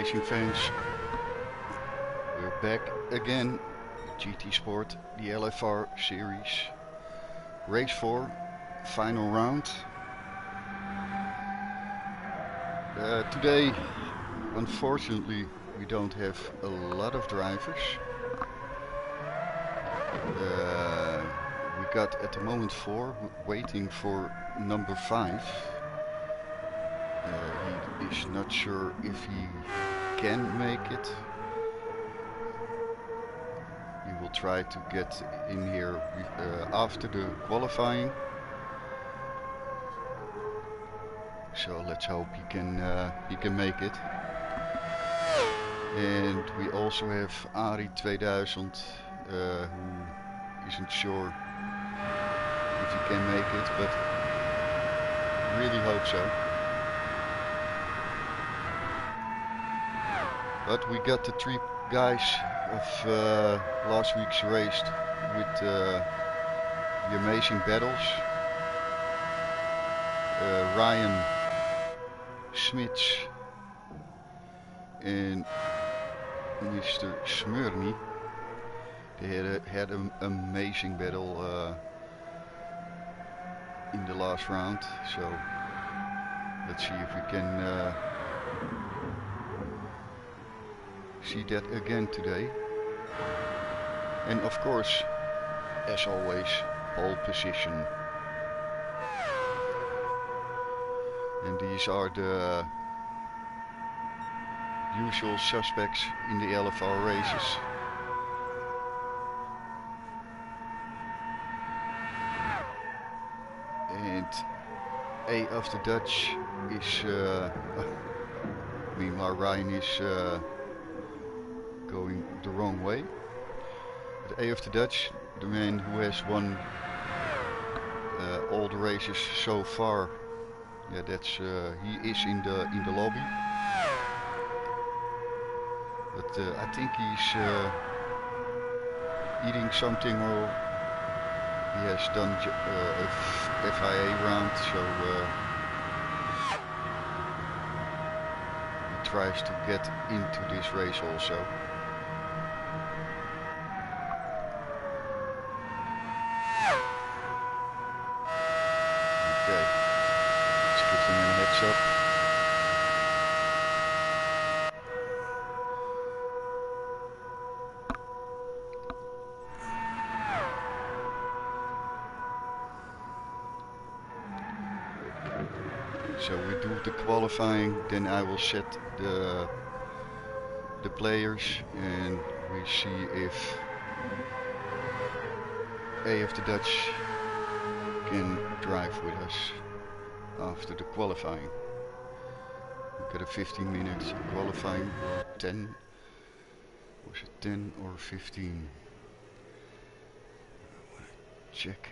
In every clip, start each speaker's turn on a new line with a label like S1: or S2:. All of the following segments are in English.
S1: racing fans, we're back again. GT Sport, the LFR Series, Race 4, final round. Today, unfortunately, we don't have a lot of drivers. We got at the moment 4, waiting for number 5. He is not sure if he can make it. He will try to get in here after the qualifying. So let's hope he can make it. And we also have Ari 2000 who isn't sure if he can make it, but really hope so. But we got the 3 guys of last week's race with the amazing battles. Ryan Smits and Mr. Smurny. They had an amazing battle in the last round. So let's see if we can see that again today. And of course, as always, pole position. And these are the usual suspects in the LFR races. And A of the Dutch is meanwhile Ryan is going the wrong way. But A of the Dutch, the man who has won all the races so far, yeah, that's he is in the lobby. But I think he's eating something, or he has done a FIA round, so he tries to get into this race also. Okay, let's give them a heads up. So we do the qualifying, then I will set the players, and we see if A of the Dutch can drive with us after the qualifying. We got a 15 minutes qualifying, or 10, was it 10 or 15? I want to check.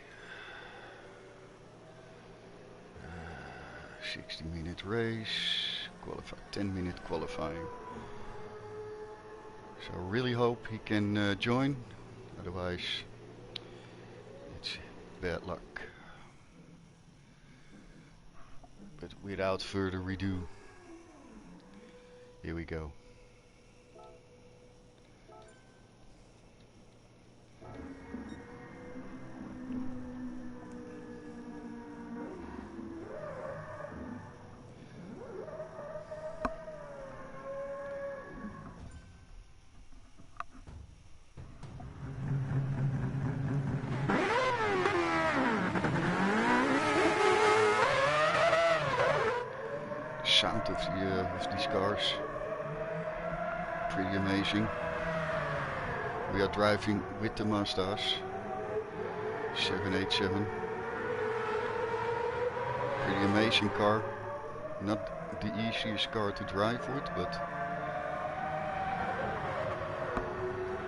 S1: 60-minute race, 10-minute qualifying. So I really hope he can join, otherwise it's bad luck. But without further ado, here we go. Sound of these cars, pretty amazing. We are driving with the Mazdas 787. Pretty amazing car. Not the easiest car to drive with, but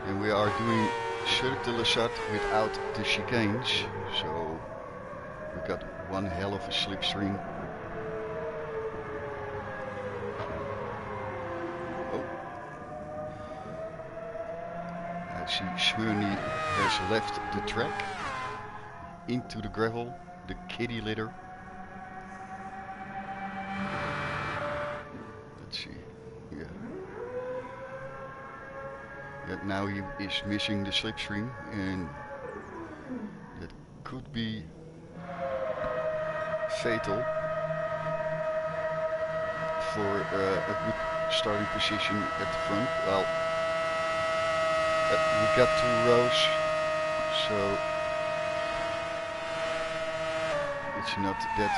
S1: and we are doing Cirque de la Sat without the chicanes, so we got one hell of a slipstream. See, Smurny has left the track into the gravel, the kiddie litter. Let's see, yeah. Yeah, now he is missing the slipstream, and that could be fatal for a good starting position at the front. Well, we got 2 rows, so it's not that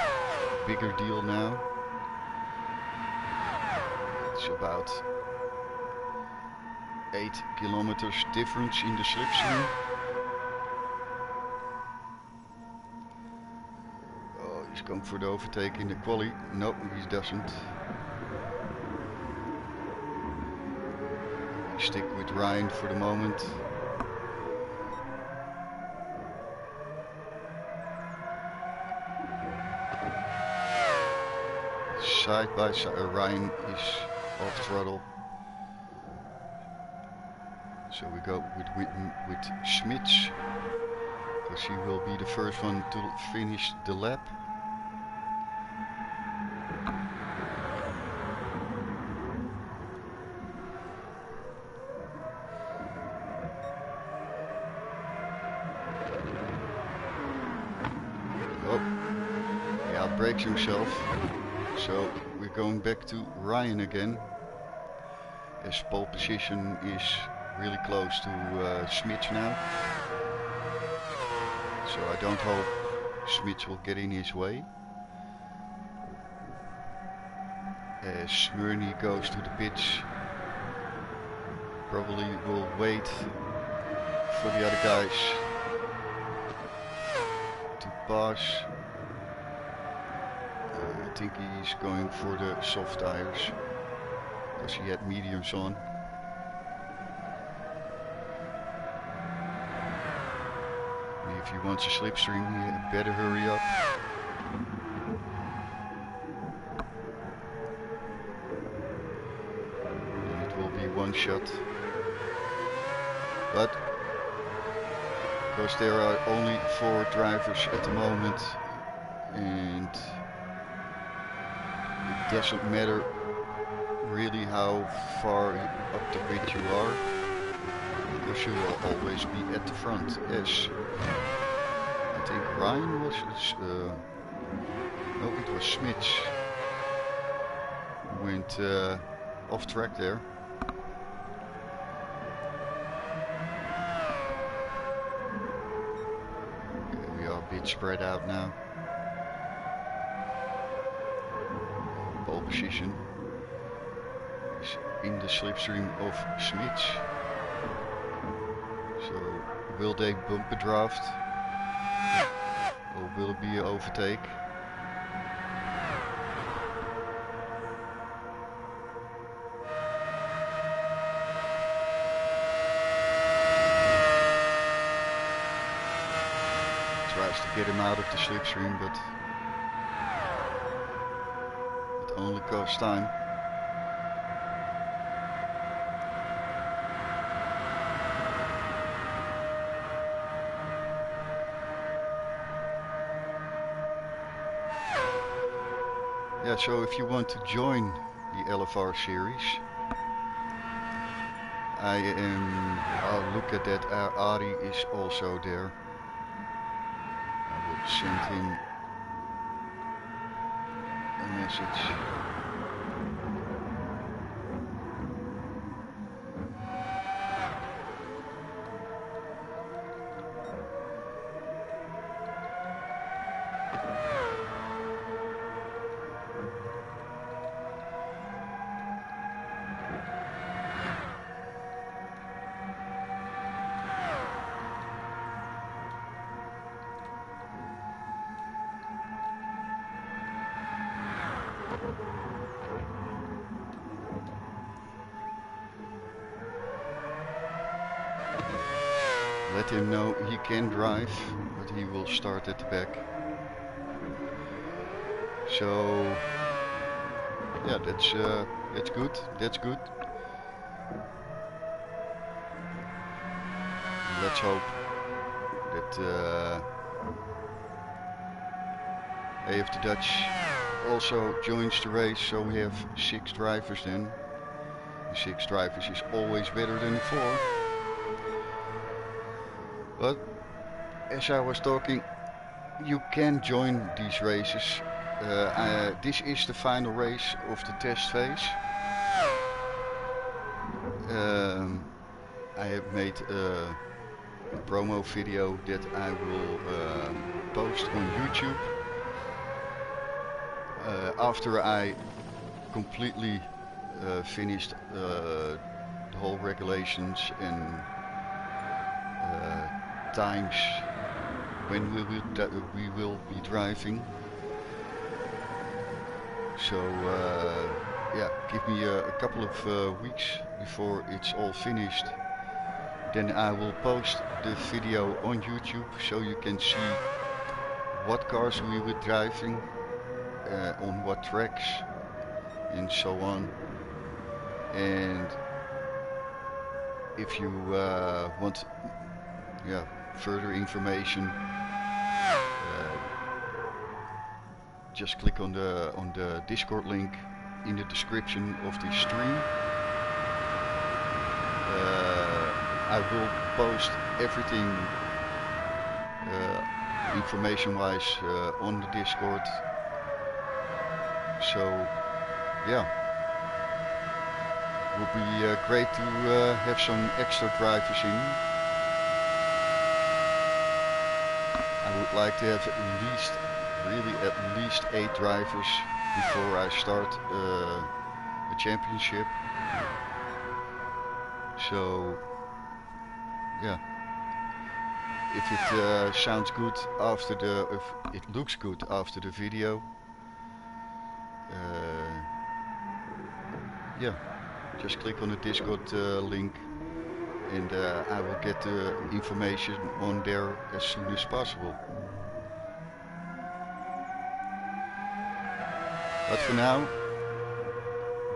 S1: bigger deal now. It's about 8 kilometers difference in the slipstream. Oh, he's going for the overtake in the quali. No, he doesn't. We stick with Ryan for the moment. Side by side, Ryan is off throttle. So we go with Schmitz, because he will be the first one to finish the lap. Oh, he outbrakes himself. So we're going back to Ryan again, as pole position is really close to Schmitz now. So I don't hope Schmitz will get in his way. As Smyrny goes to the pitch, probably will wait for the other guys to pass. I think he's going for the soft tires, because he had mediums on. If he wants a slipstream, he better hurry up. It will be one shot. But because there are only 4 drivers at the moment, and it doesn't matter really how far up the grid you are, because you will always be at the front. Yes, I think Ryan was, no, it was Schmitz, went off track there. Okay, we are a bit spread out now. Pole position is in the slipstream of Schmitz. So will they bump a draft, or will it be an overtake? Tries to get him out of the slipstream, but it only costs time. Yeah, so if you want to join the LFR series, I'll look at that. Ari is also there. I will send him a message. Let him know he can drive, but he will start at the back. So yeah, that's good. That's good. Let's hope that AF the Dutch also joins the race, so we have 6 drivers then. The 6 drivers is always better than the 4. But as I was talking, you can join these races. This is the final race of the test phase. I have made a promo video that I will post on YouTube after I completely finished the whole regulations and times when we will be driving. So yeah, give me a couple of weeks before it's all finished. Then I will post the video on YouTube so you can see what cars we were driving, on what tracks, and so on. And if you want further information, just click on the Discord link in the description of this stream. I will post everything information-wise on the Discord. So yeah, it would be great to have some extra drivers in. I would like to have at least 8 drivers before I start a championship. So yeah, if it sounds good after if it looks good after the video, yeah, just click on the Discord link, and I will get the information on there as soon as possible. But for now,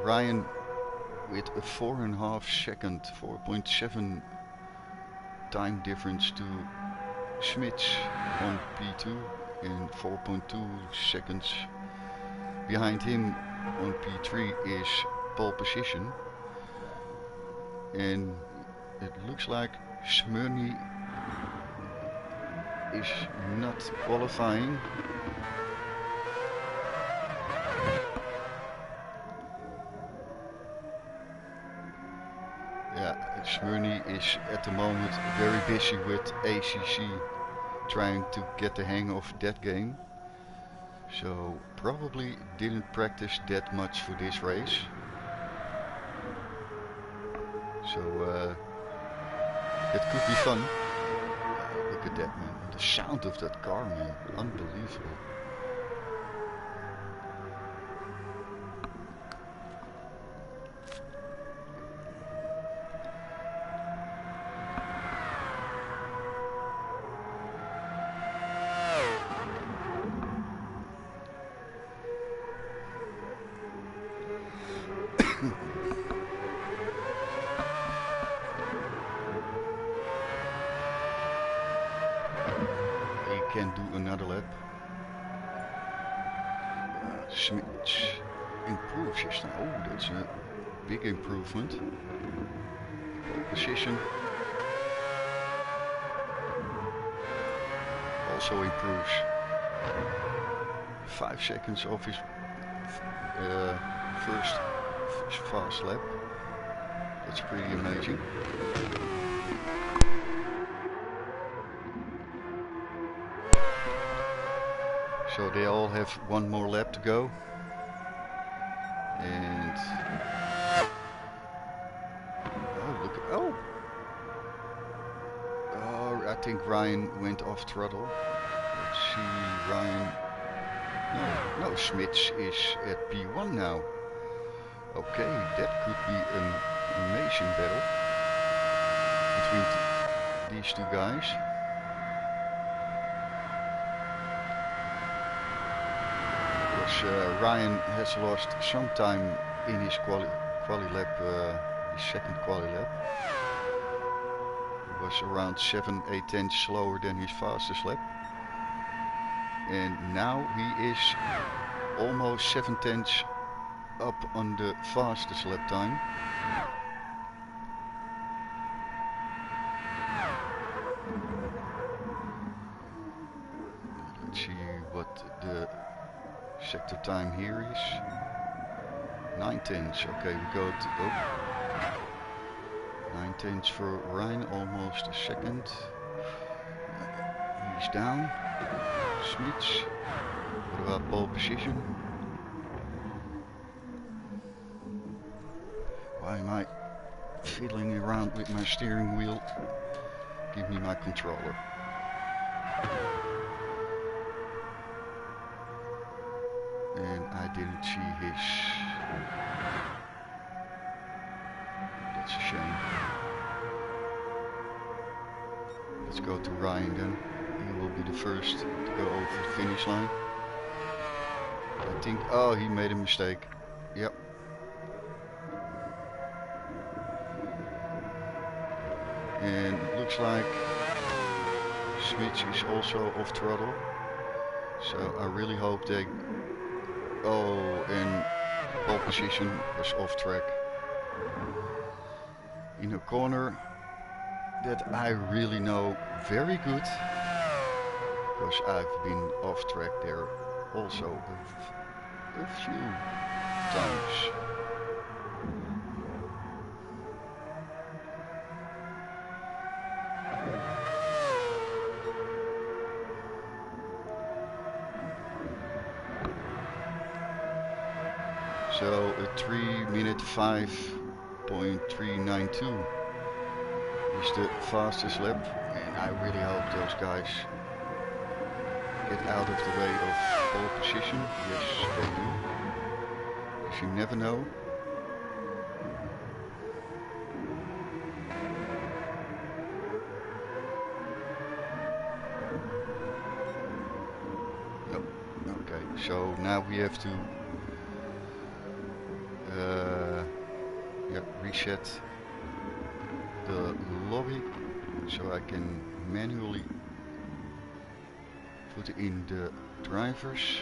S1: Ryan with a 4.5 second, 4.7 time difference to Schmitz on P2, and 4.2 seconds behind him on P3 is pole position. And it looks like Smyrny is not qualifying. Smyrny is at the moment very busy with ACC, trying to get the hang of that game. So probably didn't practice that much for this race. So it could be fun. Look at that, man. The sound of that car, man. Unbelievable. Can do another lap. Schmidt improves just now. Oh, that's a big improvement. Pole position also improves. 5 seconds off his first fast lap. That's pretty amazing. So they all have one more lap to go, and I think Ryan went off throttle. Let's see, Ryan. No, Schmitz is at P1 now. Okay, that could be an amazing battle between these two guys. Ryan has lost some time in his quali lap, his second quali lap. He was around 7-8 tenths slower than his fastest lap. And now he is almost 7 tenths up on the fastest lap time. Let's see what the sector time here is. 9/10. Okay, we go to 9/10 for Ryan, almost a second. He's down. Smits. What about pole position? Why am I fiddling around with my steering wheel? Give me my controller. And I didn't see his. That's a shame. Let's go to Ryan then. He will be the first to go over the finish line. I think, oh, he made a mistake. Yep. And it looks like Switch is also off throttle. So I really hope they... Oh, and pole position was off track. In a corner that I really know very good. Because I've been off track there also a few times. So a 3-minute 5.392 is the fastest lap, and I really hope those guys get out of the way of pole position. Yes, they do. Because you never know. No. Okay, so now we have to reset the lobby so I can manually put in the drivers.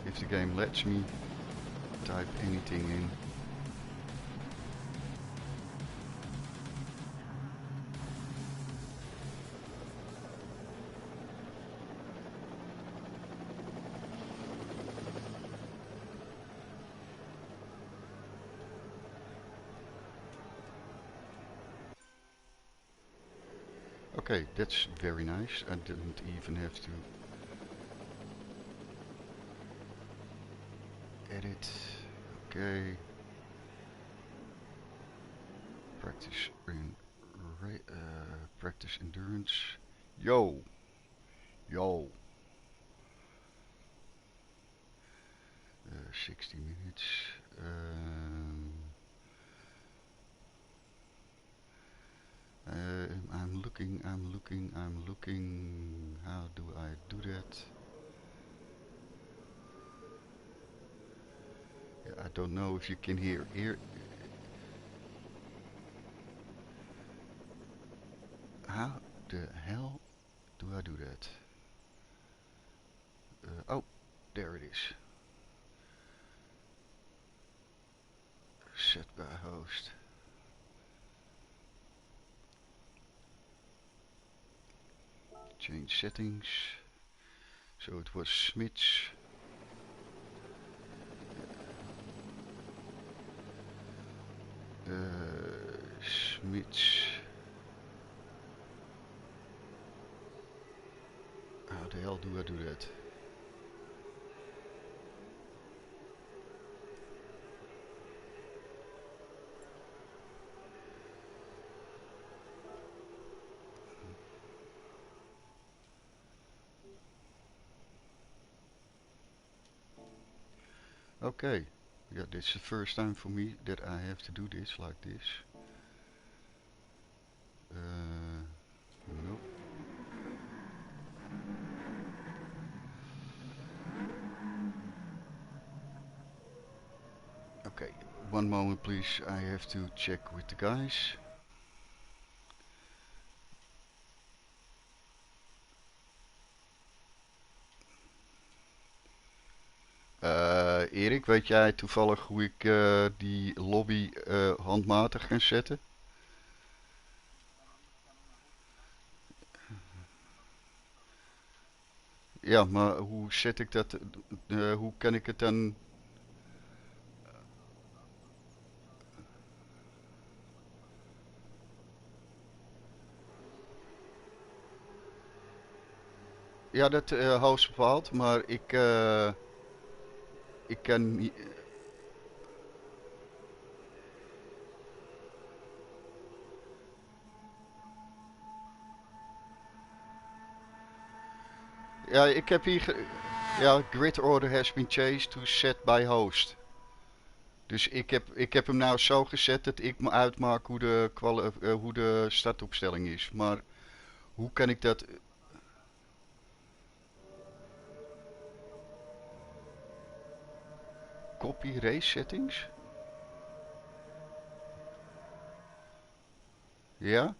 S1: If the game lets me type anything in. Okay, that's very nice. I didn't even have to edit. Okay. Practice in practice endurance. Yo. 60 minutes. I'm looking. How do I do that? Yeah, I don't know if you can hear. How the hell do I do that? Oh, there it is. Set by host. Change settings. So it was Smits. Smits. How the hell do I do that? Okay, yeah, this is the first time for me that I have to do this like this. Nope. Okay, One moment, please. I have to check with the guys. Erik, weet jij toevallig hoe ik die lobby handmatig ga zetten? Ja, maar hoe zet ik dat? Hoe kan ik het dan? Ja, dat host bepaalt, maar ik kan niet. Ja, ik heb hier. Ja, grid order has been changed to set by host. Dus ik heb hem nou zo gezet dat ik me uitmaak hoe de startopstelling is. Maar hoe kan ik dat? Copy race settings? Ja?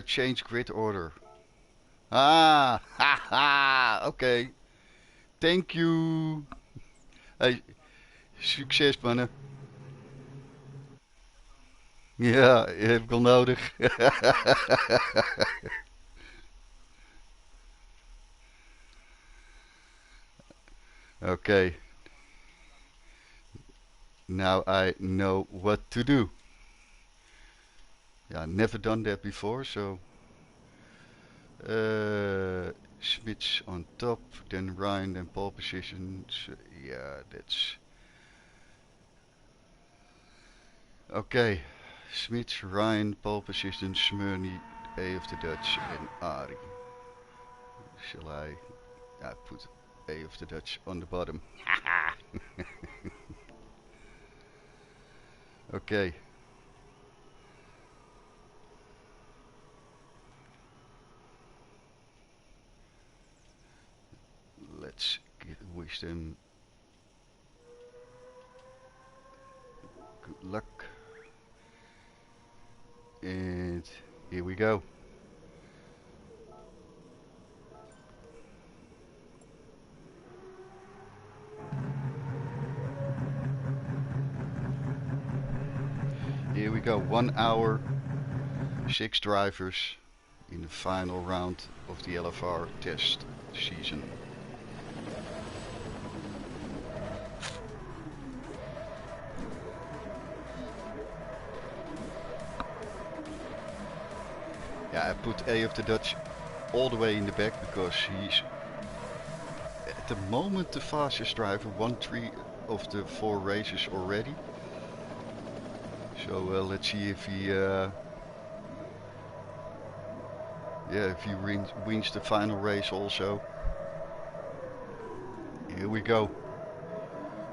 S1: Change grid order. Ah, haha, oké. Okay. Thank you. Hey, succes mannen. Ja, heb ik al nodig. Oké, okay. Now I know what to do. Yeah, never done that before, so Smits on top, then Ryan, then pole positions. Yeah, that's okay. Smits, Ryan, pole position, Smyrny, A of the Dutch, and Ari. Shall I put A of the Dutch on the bottom? Okay. Let's wish them good luck. And here we go. Here we go. 1 hour, 6 drivers in the final round of the LFR test season. Yeah, I put A of the Dutch all the way in the back because he's at the moment the fastest driver, won 3 of the 4 races already. So let's see if he wins the final race also. Here we go.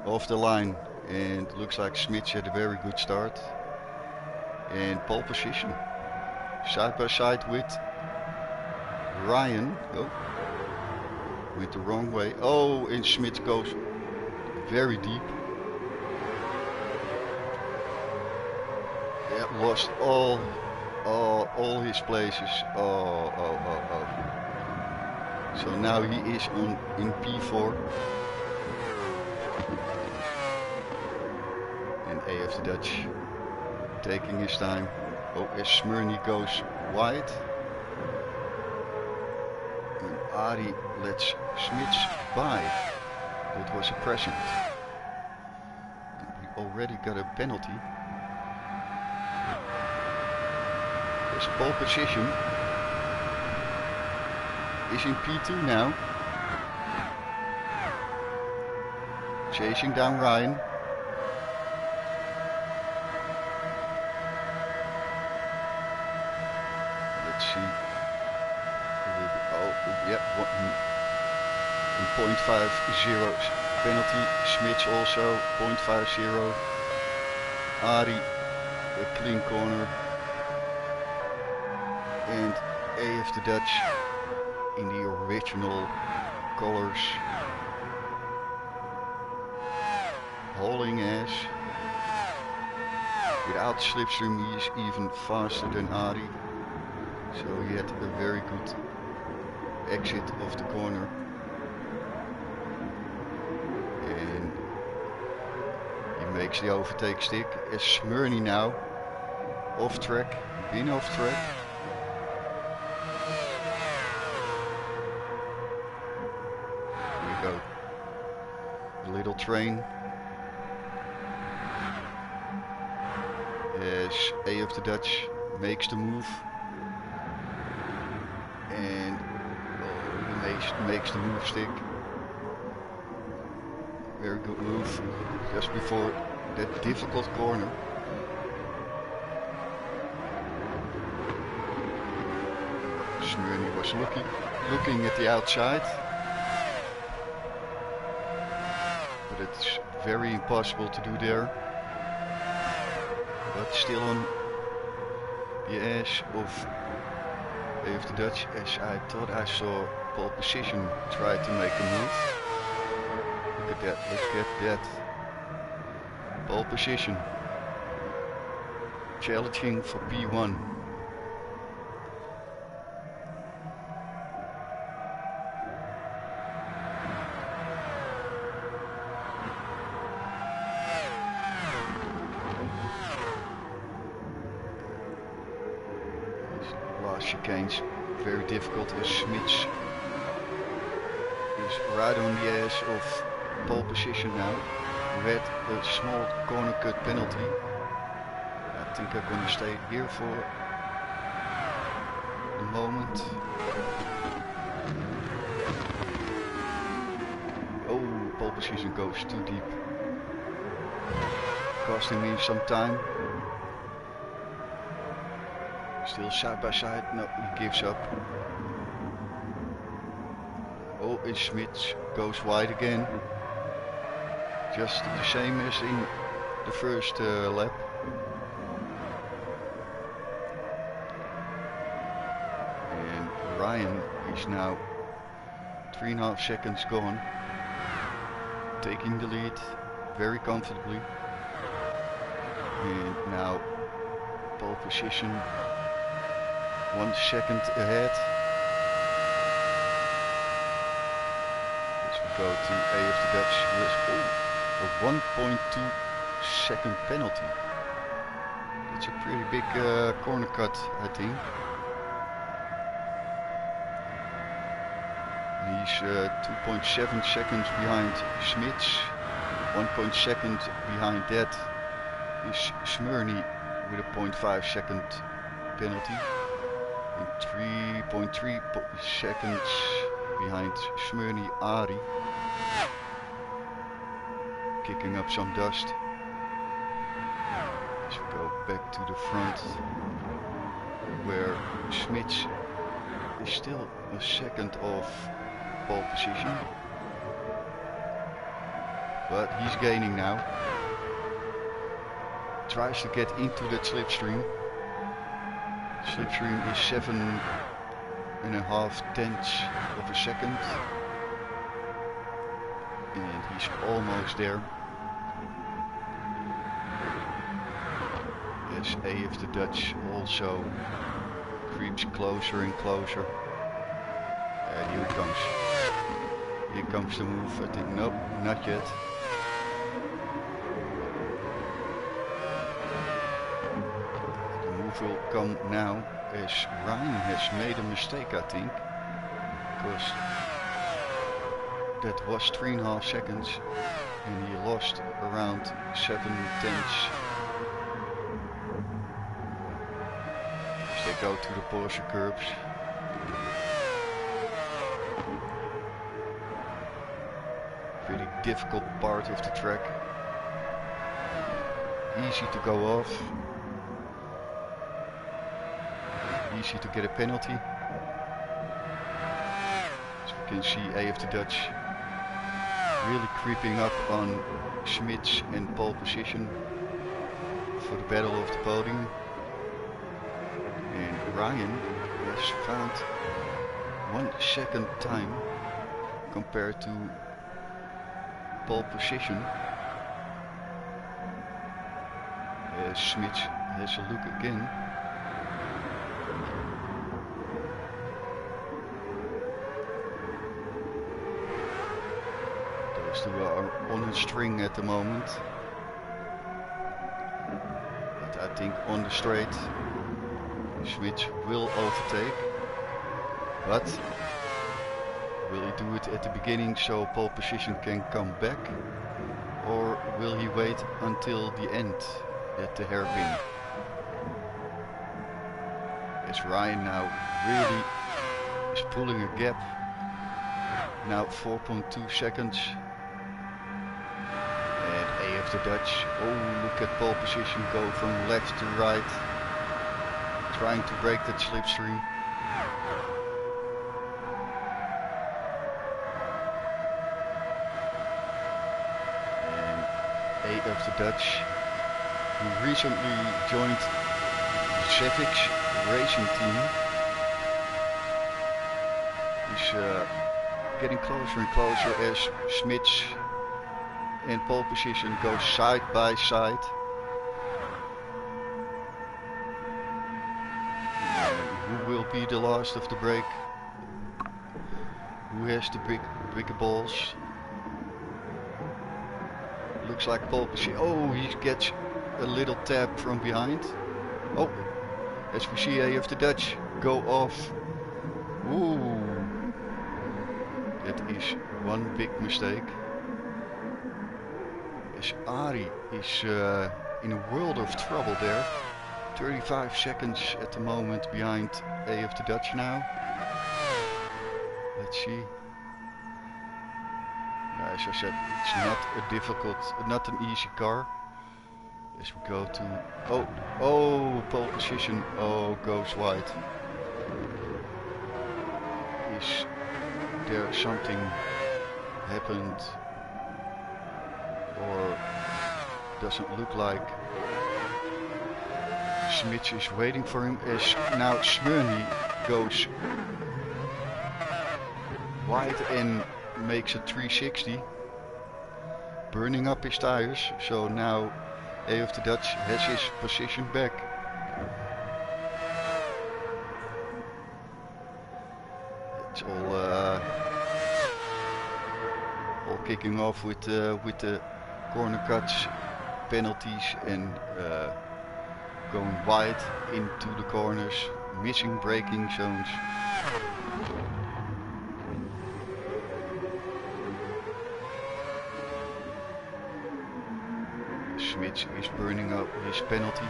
S1: Off the line, and looks like Smits had a very good start. And pole position. Side by side with Ryan. Oh, went the wrong way. Oh, and Smits goes very deep. Yeah, lost all his places. Oh. So now he is in P4. And A of the Dutch taking his time. Oh, as Smyrny goes wide. And Ari lets Smits by. That was a present. And we already got a penalty. His pole position is in P2 now. Chasing down Ryan. Let's see. Oh, yeah, 0.50 penalty. Smits also 0.50. Ari, a clean corner. And A of the Dutch in the original colors. hauling ass. Without slipstream he is even faster than Ari. So he had a very good exit of the corner. And he makes the overtake stick. As Smyrny now off track, been off track. Here we go. The little train. As A of the Dutch makes the move. And he makes the move stick. Very good move just before that difficult corner. Smyrny was looking at the outside, but it's very impossible to do there. But still on the ass of A of the Dutch, as I thought I saw pole position try to make a move. Look at that, let's get that pole position. Challenging for P1. Last chicane's very difficult as Smits is right on the edge of pole position now. We had a small corner cut penalty. I think I'm going to stay here for the moment. Oh, pole position goes too deep. Costing me some time. Still side by side. No, he gives up. Oh, and Smits goes wide again. Just the same as in the first lap. And Ryan is now 3.5 seconds gone. Taking the lead very comfortably. And now pole position 1 second ahead. As we go to A of the Dutch with a 1.2 second penalty. That's a pretty big corner cut, I think. He's 2.7 seconds behind Smits. 1 second behind that is Smyrny with a 0.5 second penalty. And 3.3 seconds behind Smyrny Ari. Kicking up some dust. As we go back to the front, where Smits is still a second off pole position. But he's gaining now. Tries to get into that slipstream. Slipstream is 7.5 tenths of a second. And he's almost there. As A of the Dutch also creeps closer and closer. And here it comes. Here comes the move. I think, nope, not yet. The move will come now as Ryan has made a mistake, I think. Because that was 3.5 seconds and he lost around 7 tenths. As they go to the Porsche curbs. Pretty difficult part of the track. Easy to go off. Easy to get a penalty. As we can see, A of the Dutch really creeping up on Smits and pole position for the battle of the podium. And Ryan has found 1 second time compared to pole position. Schmidt has a look again. Those two are on a string at the moment. But I think on the straight, Schmidt will overtake. But will he do it at the beginning so pole position can come back? Or will he wait until the end at the hairpin? As Ryan now really is pulling a gap. Now 4.2 seconds. And AF the Dutch. Oh, look at pole position go from left to right. Trying to break that slipstream. And AF the Dutch, who recently joined the Savage racing team, is getting closer and closer as Schmitz and pole position go side by side. Who will be the last of the break? Who has the bigger balls? Looks like pole position. Oh, he gets a little tap from behind. Oh, as we see AF the Dutch go off. Ooh, that is one big mistake. As Ari is in a world of trouble there. 35 seconds at the moment behind AF the Dutch now. Let's see. Yeah, as I said, it's not an easy car. As we go to, oh, pole position, oh, goes wide. Is there something happened? Or doesn't look like Schmitz is waiting for him as now Smyrny goes wide and makes a 360, burning up his tires. So now AF the Dutch has his position back. It's all kicking off with the corner cuts, penalties, and going wide into the corners, missing braking zones. Schmitz is burning up his penalty,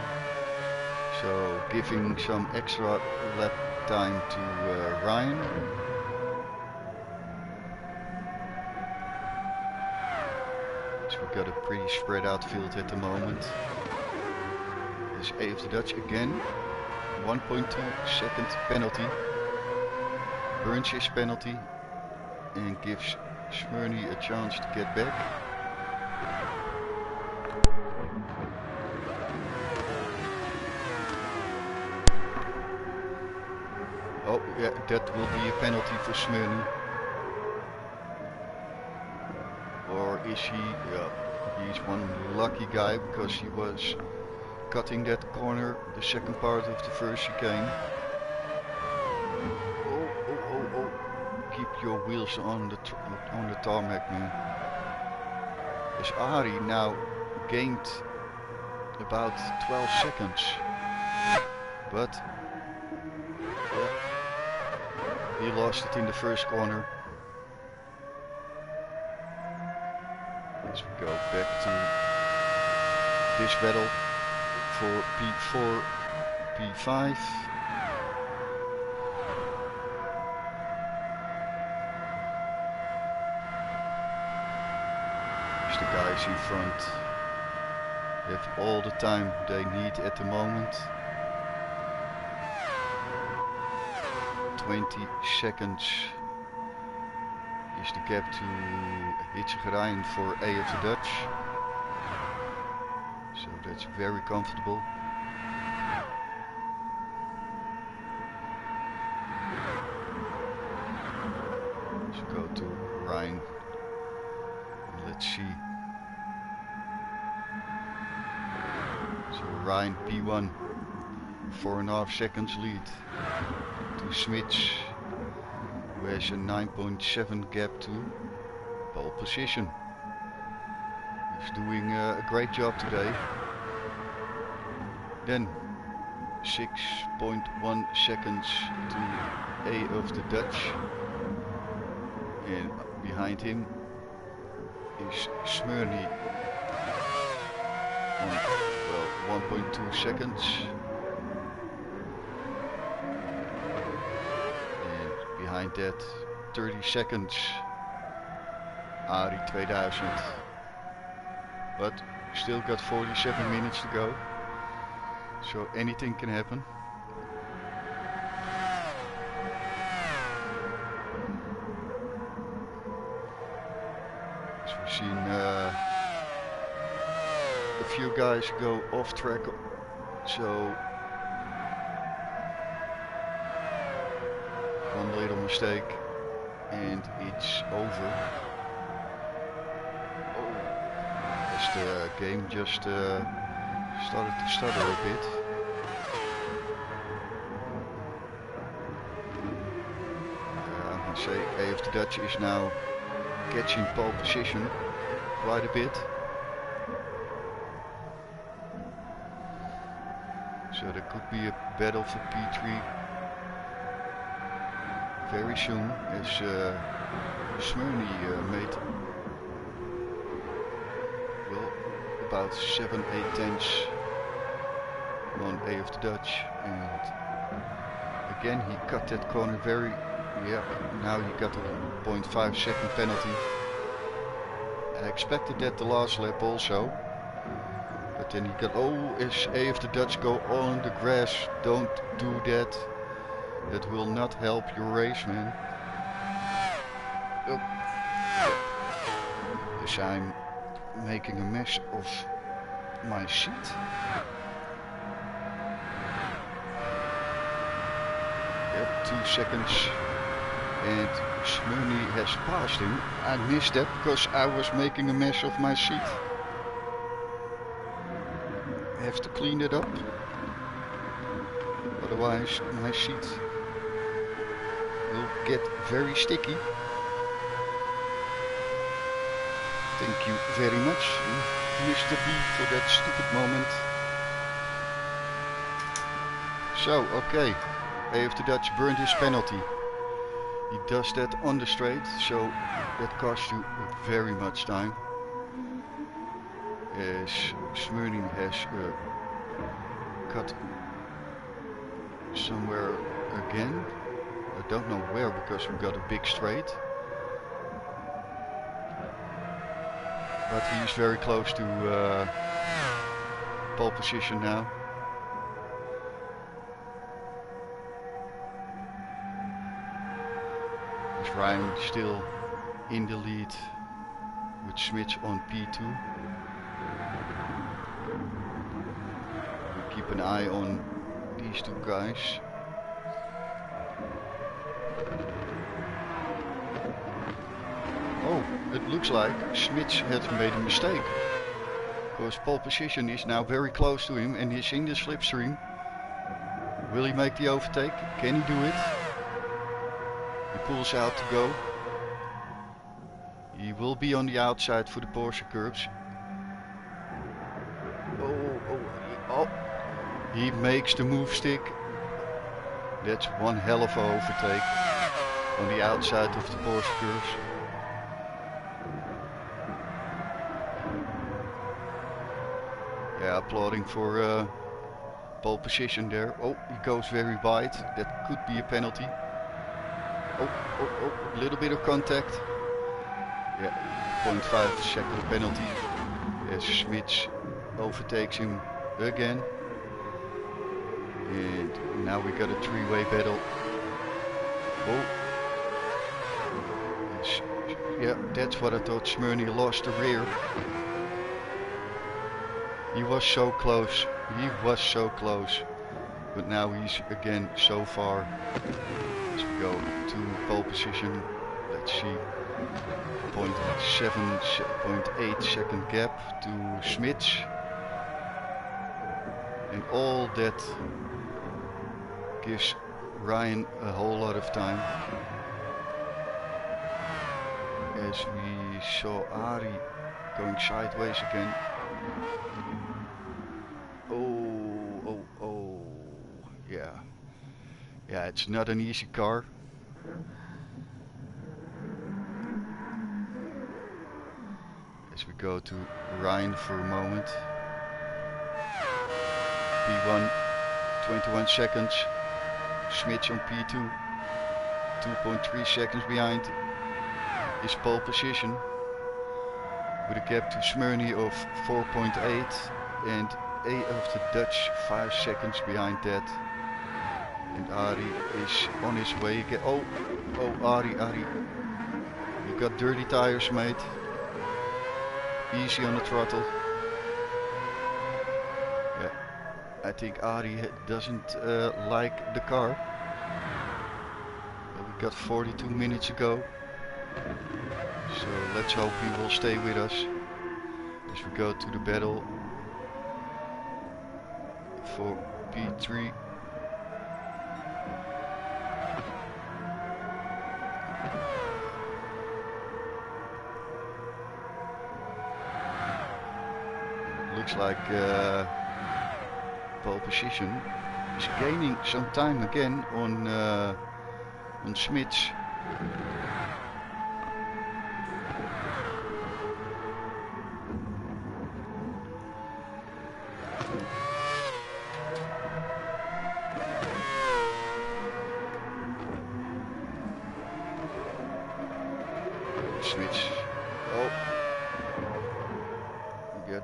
S1: so giving some extra lap time to Ryan. So we've got a pretty spread out field at the moment. Is AF the Dutch again, 1.2 second penalty, burns his penalty and gives Smyrny a chance to get back. Oh yeah, that will be a penalty for Smyrny. Or is he? Yeah, he's one lucky guy because he was cutting that corner, the second part of the first chicane. Oh. Keep your wheels on the tarmac, man. As Ari now gained about 12 seconds. But yeah, he lost it in the first corner. As we go back to this battle for P4, P5. As the guys in front have all the time they need at the moment. 20 seconds is the gap to Hitzegerijn for AF the Dutch. So that's very comfortable. Let's go to Ryan. Let's see. So Ryan P1, 4.5 seconds lead to Smits, who has a 9.7 gap to pole position. He's doing a great job today. Then 6.1 seconds to A of the Dutch, and behind him is Smyrny on, well, 1.2 seconds, and behind that 30 seconds Ari 2000, but still got 47 minutes to go, so anything can happen. So we've seen a few guys go off track, so one little mistake and it's over. Oh, as the game just started to stutter a bit. I can say A of the Dutch is now catching pole position quite a bit. So there could be a battle for P3 very soon, as Smyrny made, well, about 7-8 tenths on A of the Dutch, and again he cut that corner very, now he got a 0.5 second penalty. I expected that the last lap also, but then he got, as A of the Dutch go on the grass, don't do that. That will not help your race, man. Oh. As I'm making a mess of my sheet. Yep, 2 seconds. And Smyrny has passed him. I missed that because I was making a mess of my sheet. I have to clean it up. Otherwise my sheet will get very sticky. Thank you very much, Mr. B, for that stupid moment. So, okay, A of the Dutch burned his penalty. He does that on the straight, so that costs you very much time. As Smyrny has cut somewhere again. I don't know where, because we got a big straight. But he's very close to pole position now. Is Ryan still in the lead with Smits on P2. We keep an eye on these two guys. Oh, it looks like Smits has made a mistake, because pole position is now very close to him and he's in the slipstream. Will he make the overtake? Can he do it? He pulls out to go. He will be on the outside for the Porsche curbs. Oh, he makes the move stick. That's one hell of a overtake on the outside of the Porsche curbs. Yeah, applauding for pole position there. Oh, he goes very wide. That could be a penalty. Oh, a little bit of contact. Yeah, 0.5 second penalty as Smits overtakes him again. And now we got a three-way battle. Oh. Yeah, that's what I thought. Smyrny lost the rear. He was so close. He was so close. But now he's again so far. Let's go to pole position. Let's see. 0.8 second gap to Smits. And all that gives Ryan a whole lot of time. As we saw Ari going sideways again. Oh, yeah. Yeah, it's not an easy car. As we go to Ryan for a moment. P1, 21 seconds. Schmidt on P2, 2.3 seconds behind his pole position. With a gap to Smyrny of 4.8 and A of the Dutch 5 seconds behind that. And Ari is on his way again. Oh, Ari, you got dirty tires, mate. Easy on the throttle. Yeah, I think Ari doesn't like the car. But we got 42 minutes to go. So let's hope he will stay with us as we go to the battle for P3. Looks like pole position is gaining some time again on Schmitz.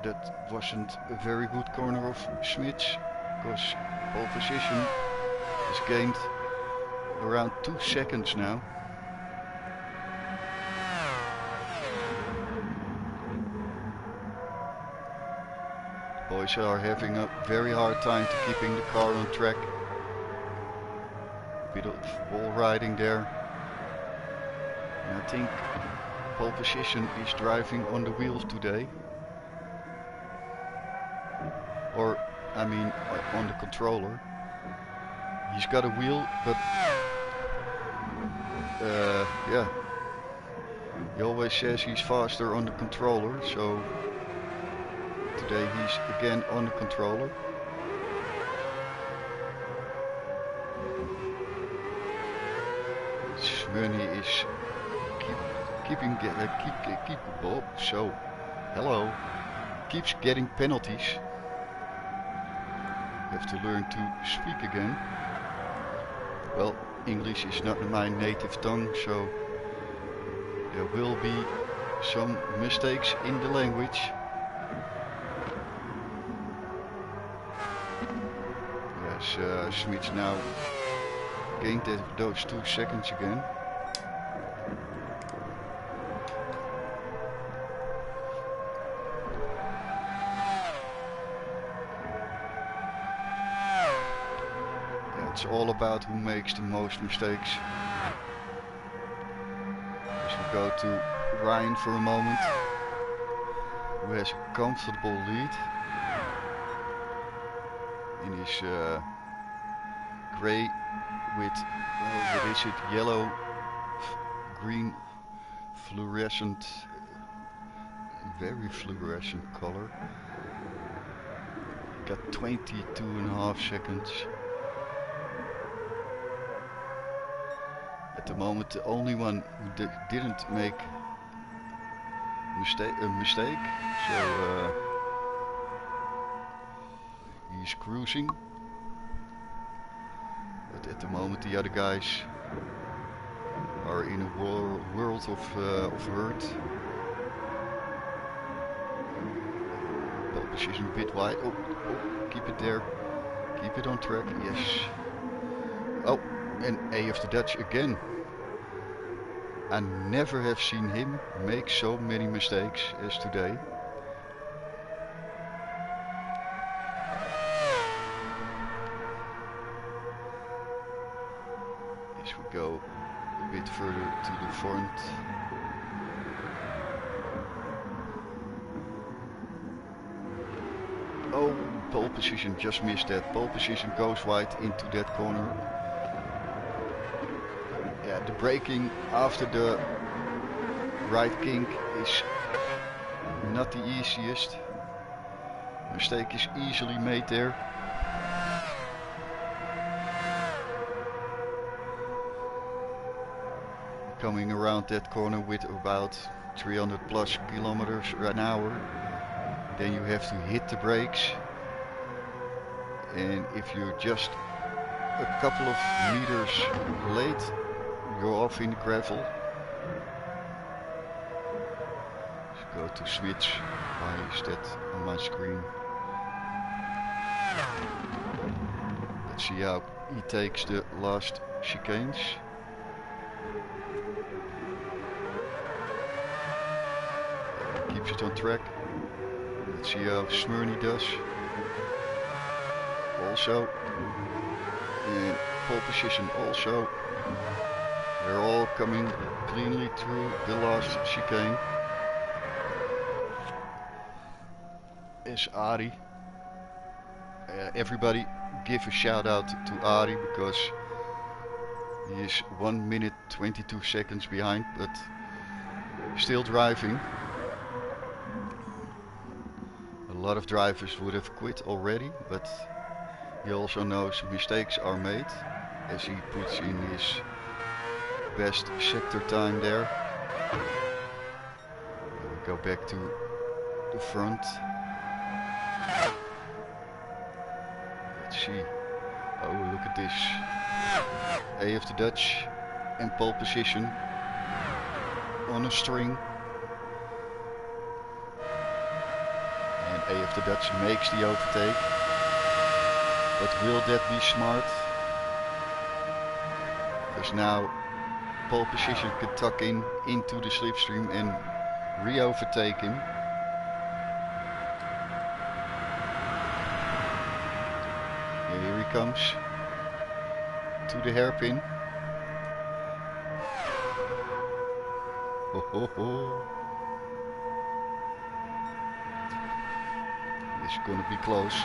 S1: That wasn't a very good corner of Schmitz, because pole position is gained around 2 seconds now. Boys are having a very hard time to keeping the car on track. A bit of wall riding there. And I think pole position is driving on the wheels today. Or, I mean, on the controller. He's got a wheel, but yeah. He always says he's faster on the controller, so today he's again on the controller. Smyrny is keeping Bob. So, hello, keeps getting penalties. Have to learn to speak again. Well, English is not my native tongue, so there will be some mistakes in the language. Yes, Schmitz now gained those 2 seconds again. It's all about who makes the most mistakes. As we go to Ryan for a moment, who has a comfortable lead in his grey with, what is it, yellow, green, fluorescent, very fluorescent color. Got 22.5 seconds. At the moment, the only one who didn't make a mistake, so he's cruising. But at the moment, the other guys are in a world of hurt. Pole position a bit wide. Oh, keep it there. Keep it on track. Yes. Oh, and A of the Dutch again. I never have seen him make so many mistakes as today. As we go a bit further to the front. Oh, pole position just missed that. Pole position goes wide into that corner. Yeah, the braking after the right kink is not the easiest. Mistake is easily made there. Coming around that corner with about 300 plus kilometers an hour. Then you have to hit the brakes. And if you're just a couple of meters late, you're off in the gravel. Let's go to switch. Why is that on my screen? Let's see how he takes the last chicanes. Keeps it on track. Let's see how Smyrny does. Also. And pole position also. They're all coming cleanly through the last chicane. Is Ari. Everybody give a shout out to Ari because he is 1 minute 22 seconds behind, but still driving. A lot of drivers would have quit already, but he also knows mistakes are made as he puts in his best sector time there. We go back to the front. Let's see. Oh, look at this. AF the Dutch and pole position on a string. And AF the Dutch makes the overtake. But will that be smart? Because now pole position can tuck in into the slipstream and re-overtake him. And here he comes to the hairpin. Ho ho ho. It's gonna be close.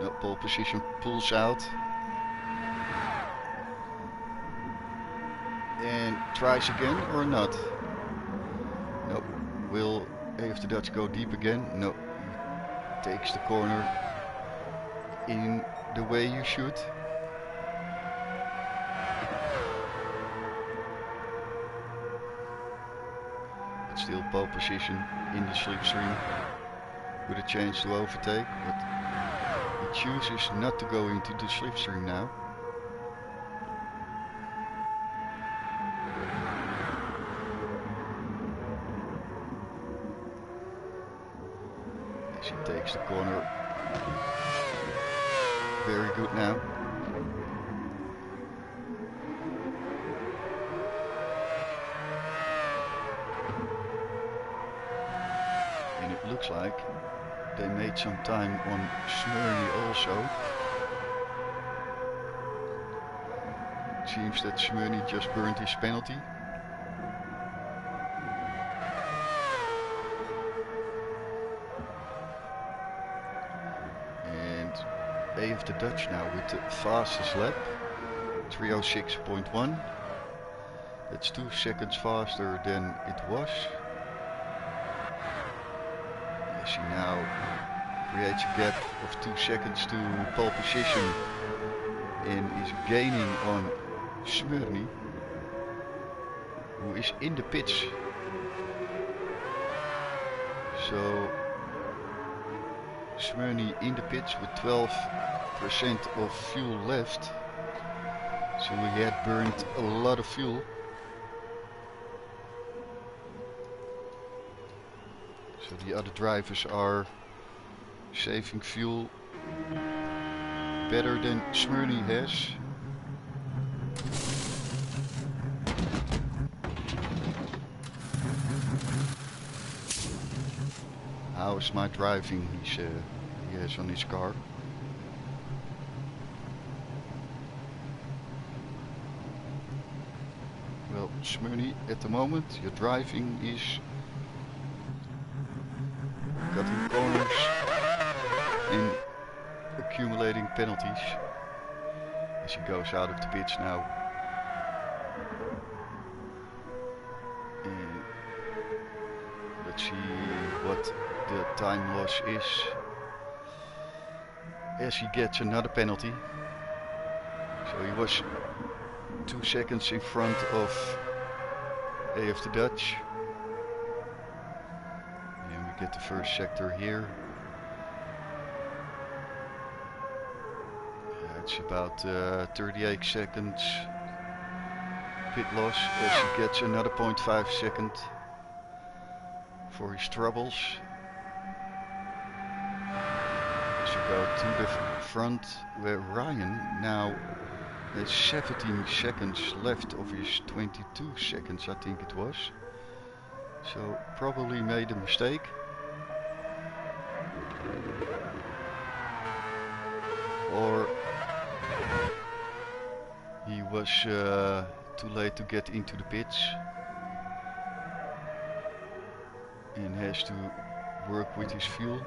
S1: No, pole position pulls out. And tries again or not? Nope. Will AF the Dutch go deep again? No. He takes the corner in the way you should. But still pole position in the slipstream with a chance to overtake. But he chooses not to go into the slipstream now. As he takes the corner. Very good now. And it looks like they made some time on Smyrny also. It seems that Smyrny just burned his penalty. AF the Dutch now with the fastest lap, 306.1. That's 2 seconds faster than it was. As he now creates a gap of 2 seconds to pole position and is gaining on Smyrny, who is in the pits. So Smyrny in the pits with 12% of fuel left, so he had burned a lot of fuel. So the other drivers are saving fuel better than Smyrny has. How is my driving? He has on his car. Well, Smyrny, at the moment your driving is cutting corners penalties as he goes out of the pitch now. And let's see what the time loss is as he gets another penalty. So he was 2 seconds in front of AF the Dutch. And we get the first sector here. It's about 38 seconds pit loss as he gets another 0.5 second for his troubles. As we go to the front where Ryan now has 17 seconds left of his 22 seconds, I think it was. So probably made a mistake. Or he was too late to get into the pits and has to work with his fuel.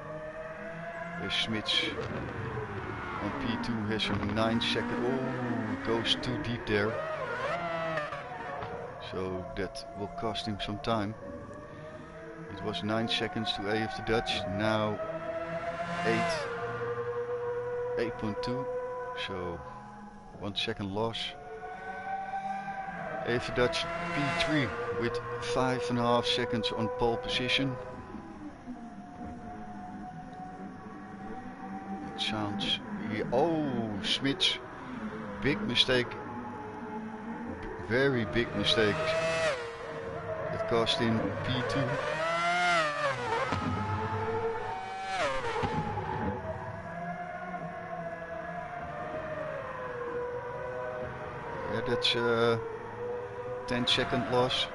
S1: Smits on P2 has a 9 second. Oh, goes too deep there. So that will cost him some time. It was 9 seconds to AF the Dutch. Now 8.2. So 1 second loss. AF the Dutch P3 with 5.5 seconds on pole position. It sounds. Oh, Smits. Big mistake. Very big mistake. It cost him P2. Yeah, that's 10-second loss.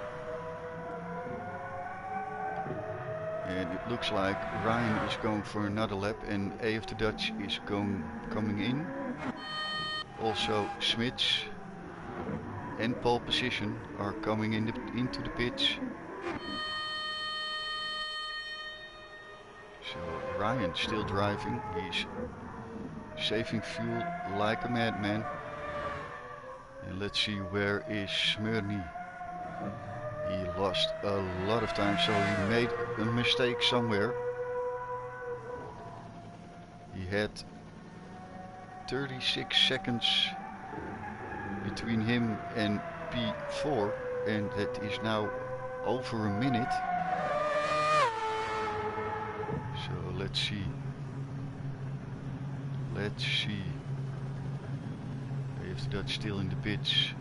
S1: And it looks like Ryan is going for another lap and AF the Dutch is coming in. Also Smits and pole position are coming into the pitch. So Ryan still driving. He's saving fuel like a madman. And let's see, where is Smyrny? He lost a lot of time, so he made a mistake somewhere. He had 36 seconds between him and P4, and that is now over a minute. So let's see. Let's see. If the Dutch still in the pitch.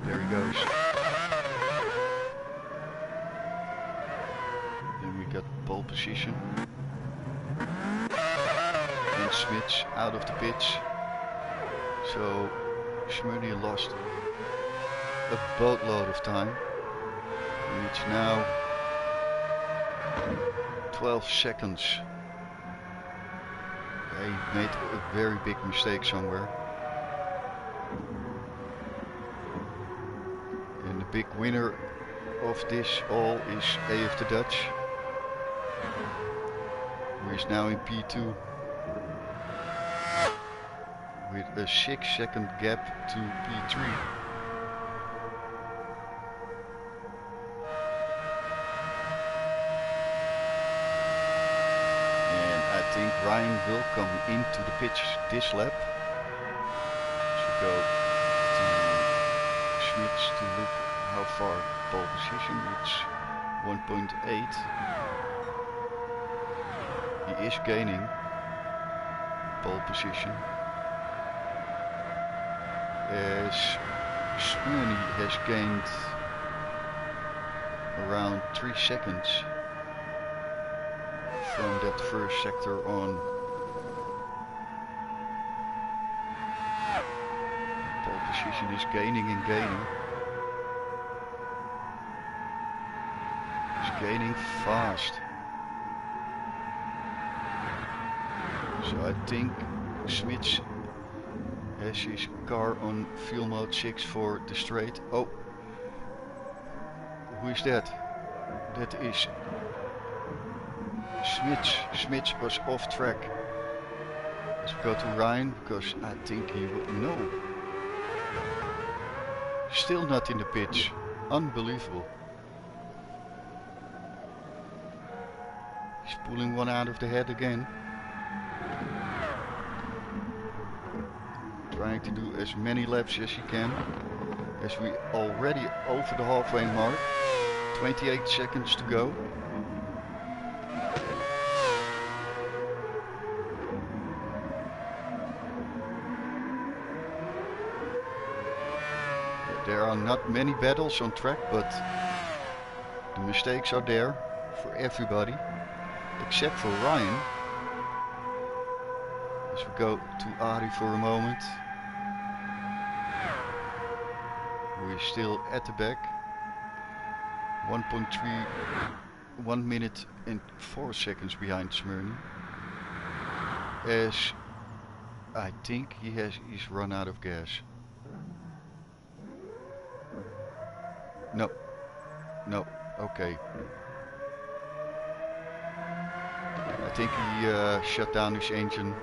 S1: There he goes. Then we got pole position. And Smits out of the pitch. So Smyrny lost a boatload of time. And it's now 12 seconds. He made a very big mistake somewhere. And the big winner of this all is AF the Dutch, who is now in P2 with a 6-second gap to P3. I think Ryan will come into the pitch this lap. So go to Smits to look how far pole position. It's 1.8. He is gaining pole position. As Smyrny has gained around 3 seconds from that first sector on. Pole position is gaining and gaining. It's gaining fast. So I think Smits has his car on fuel mode 6 for the straight. Oh, who is that? That is Schmitz was off track. Let's go to Ryan because I think he will. No. Still not in the pitch. Unbelievable. He's pulling one out of the head again. Trying to do as many laps as he can. As we already over the halfway mark. 28 seconds to go. There are not many battles on track, but the mistakes are there for everybody, except for Ryan. As we go to Ari for a moment, we're still at the back. 1.3, 1 minute and 4 seconds behind Smyrny. As I think he's run out of gas. No, okay. I think he shut down his engine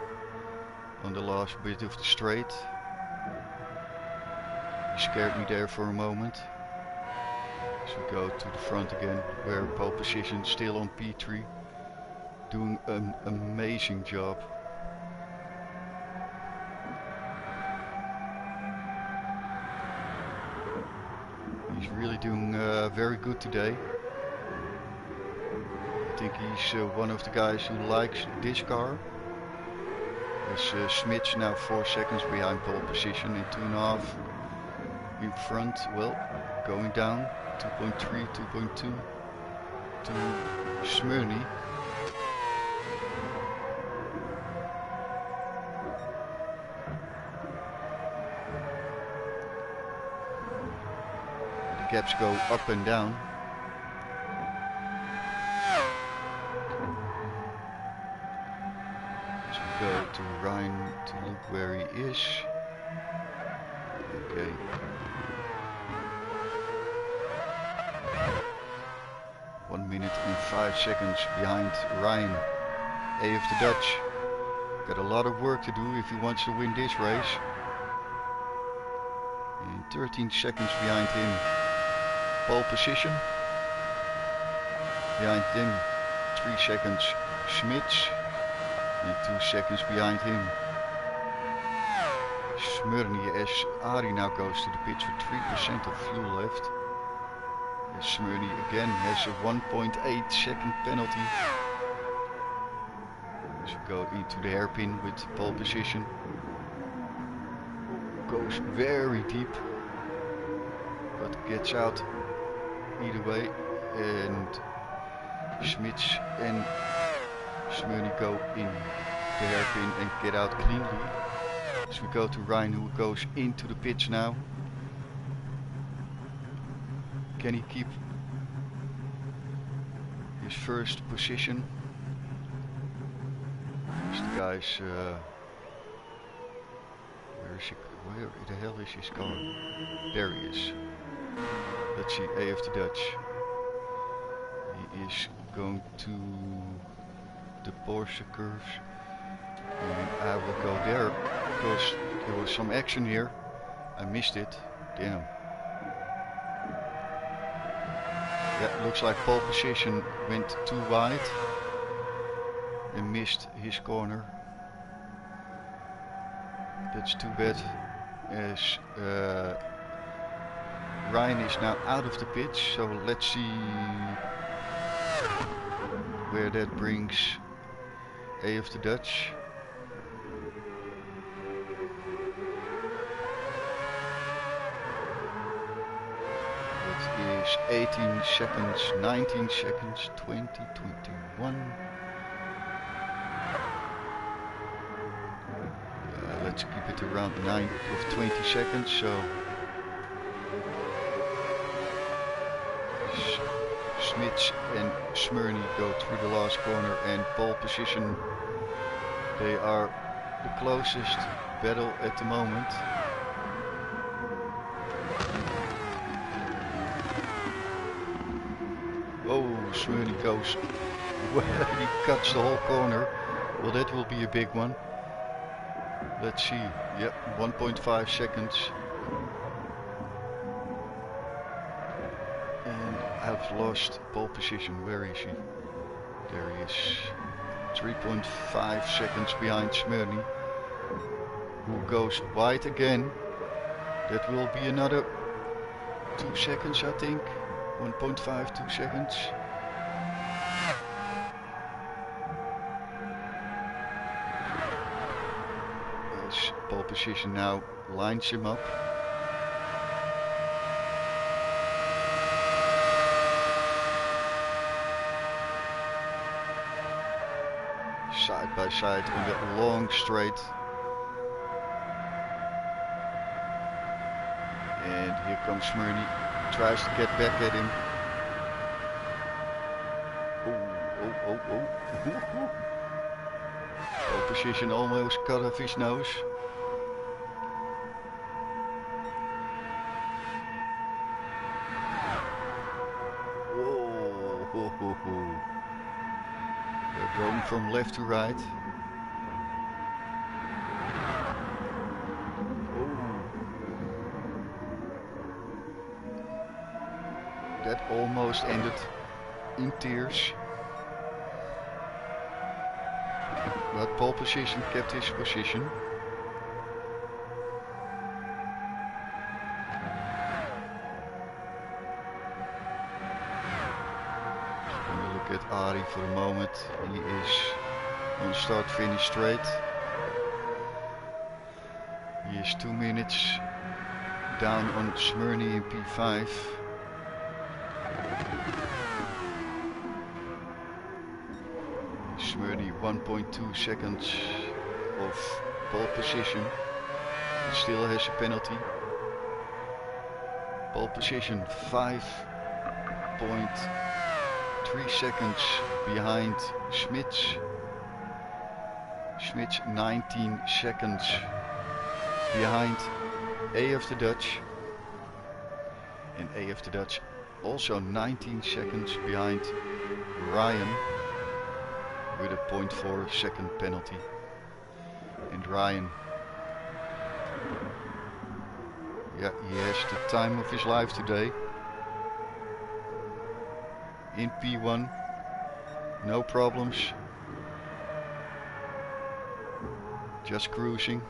S1: on the last bit of the straight. He scared me there for a moment. So we go to the front again, where pole position still on P3, doing an amazing job. He's really doing very good today. I think he's one of the guys who likes this car. As Schmitz now 4 seconds behind pole position and 2.5 in front. Well, going down 2.3, 2.2 to Smyrny. The gaps go up and down. So we go to Ryan to look where he is. Okay. One minute and 5 seconds behind Ryan. A of the Dutch. Got a lot of work to do if he wants to win this race. And 13 seconds behind him. Pole position. Behind him 3 seconds Schmitz. And 2 seconds behind him Smyrny, as Ari now goes to the pitch with 3% of fuel left. As Smyrny again has a 1.8 second penalty. So go into the hairpin with pole position. Goes very deep, but gets out either way. And Schmitz and Smyrny go in the hairpin and get out cleanly. So we go to Ryan, who goes into the pitch now. Can he keep his first position? As the guys, where the hell is his car? There he is. Let's see, A of the Dutch. He is going to the Porsche curves. And I will go there because there was some action here. I missed it. Damn. Yeah, looks like pole position went too wide and missed his corner. That's too bad, as Ryan is now out of the pitch. So let's see where that brings A of the Dutch. It is 18 seconds, 19 seconds, 20, 21. Let's keep it around 9 of 20 seconds. So Schmitz and Smyrny go through the last corner, and pole position. They are the closest battle at the moment. Oh, Smyrny goes Well, he cuts the whole corner. Well, that will be a big one. Let's see. Yep, 1.5 seconds. And I've lost pole position. Where is he? There he is. 3.5 seconds behind Smyrny, who goes wide again. That will be another 2 seconds, I think. 1.5, 2 seconds. His pole position now lines him up. Side by side on that long straight. And here comes Smyrny. Tries to get back at him. Oh. Pole position almost cut off his nose. Whoa. They're going from left to right. That almost ended in tears. But pole position kept his position. When we look at Ari for a moment, he is on start-finish straight. He is 2 minutes down on Smyrny in P5. Smyrny 1.2 seconds of pole position. He still has a penalty. Pole position 5.3 seconds behind Smits. Smits 19 seconds behind AF the Dutch. And AF the Dutch also 19 seconds behind Ryan with a 0.4 second penalty. And Ryan, yeah, he has the time of his life today. In P1, no problems. Just cruising.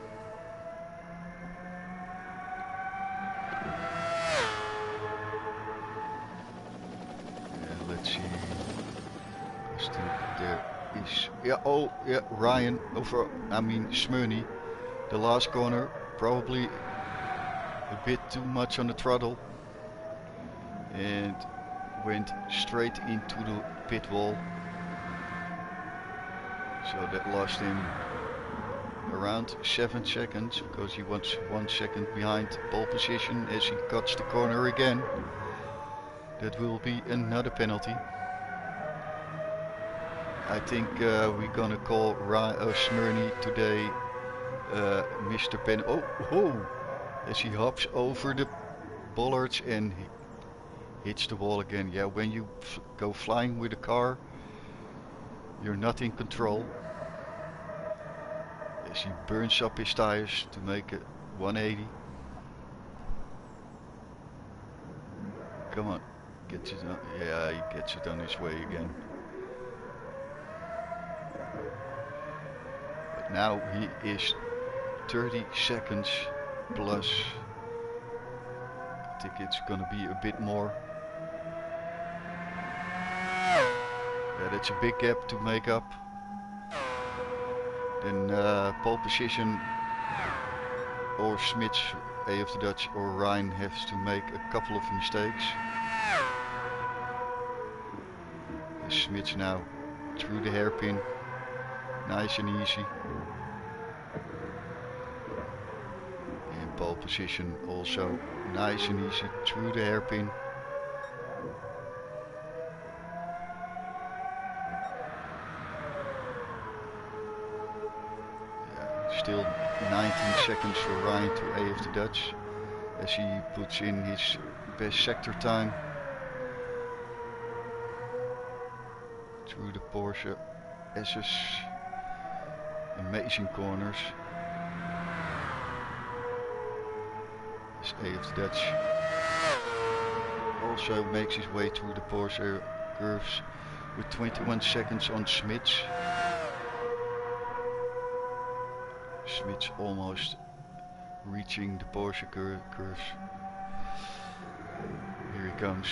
S1: Let's see. There is, Ryan over, Smyrny. The last corner, probably a bit too much on the throttle. And went straight into the pit wall. So that lost him around 7 seconds, because he was 1 second behind pole position as he cuts the corner again. That will be another penalty. I think we're gonna call Smyrny today Mr. Pen. As he hops over the bollards and he hits the wall again. Yeah, when you go flying with a car, you're not in control. As he burns up his tires to make a 180. Come on, gets it on. Yeah, he gets it on his way again. But now he is 30 seconds plus. I think it's gonna be a bit more. Yeah, that's a big gap to make up. Then pole position or Smits, AF the Dutch, or Ryan has to make a couple of mistakes. Smits now through the hairpin, nice and easy. And pole position also nice and easy through the hairpin. Still 19 seconds for Ryan to AF the Dutch as he puts in his best sector time. through the Porsche S's. Amazing corners. This AF Dutch also makes his way through the Porsche curves with 21 seconds on Smits. Smits almost reaching the Porsche curves. Here he comes.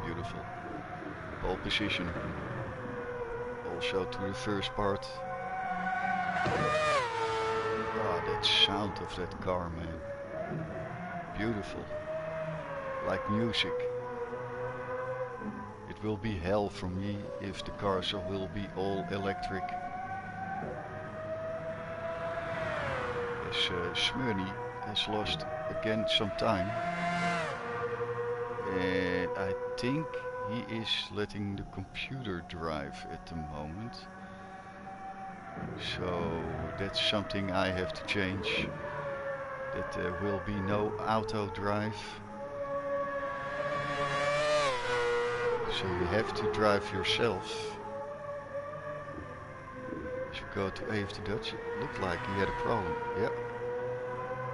S1: Beautiful. Pole position. Also to the first part. Ah, that sound of that car, man. Beautiful. Like music. It will be hell for me if the cars will be all electric. As Smyrny has lost again some time. And I think he is letting the computer drive at the moment. So that's something I have to change. That there will be no auto drive. So you have to drive yourself. As you go to AF Dutch, it looked like he had a problem. Yep,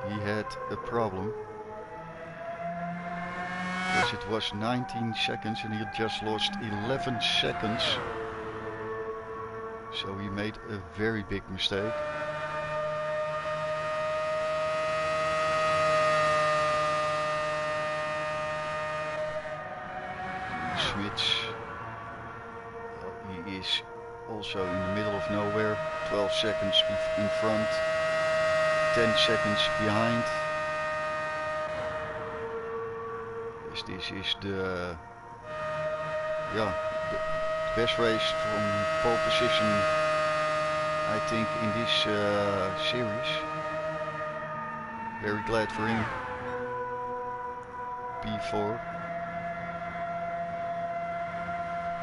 S1: he had a problem. Because it was 19 seconds and he had just lost 11 seconds. So he made a very big mistake. Smits, he is also in the middle of nowhere, 12 seconds in front, 10 seconds behind. This is the best race from pole position, I think, in this series. Very glad for him. P4.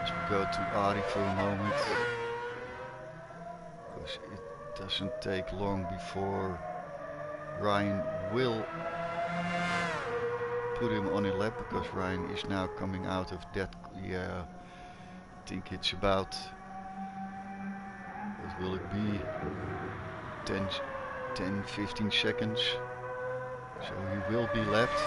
S1: As we go to Ari for a moment, because it doesn't take long before Ryan will put him on a lap, because Ryan is now coming out of that. Yeah, I think it's about, what will it be, 10-15 seconds, so he will be lapped.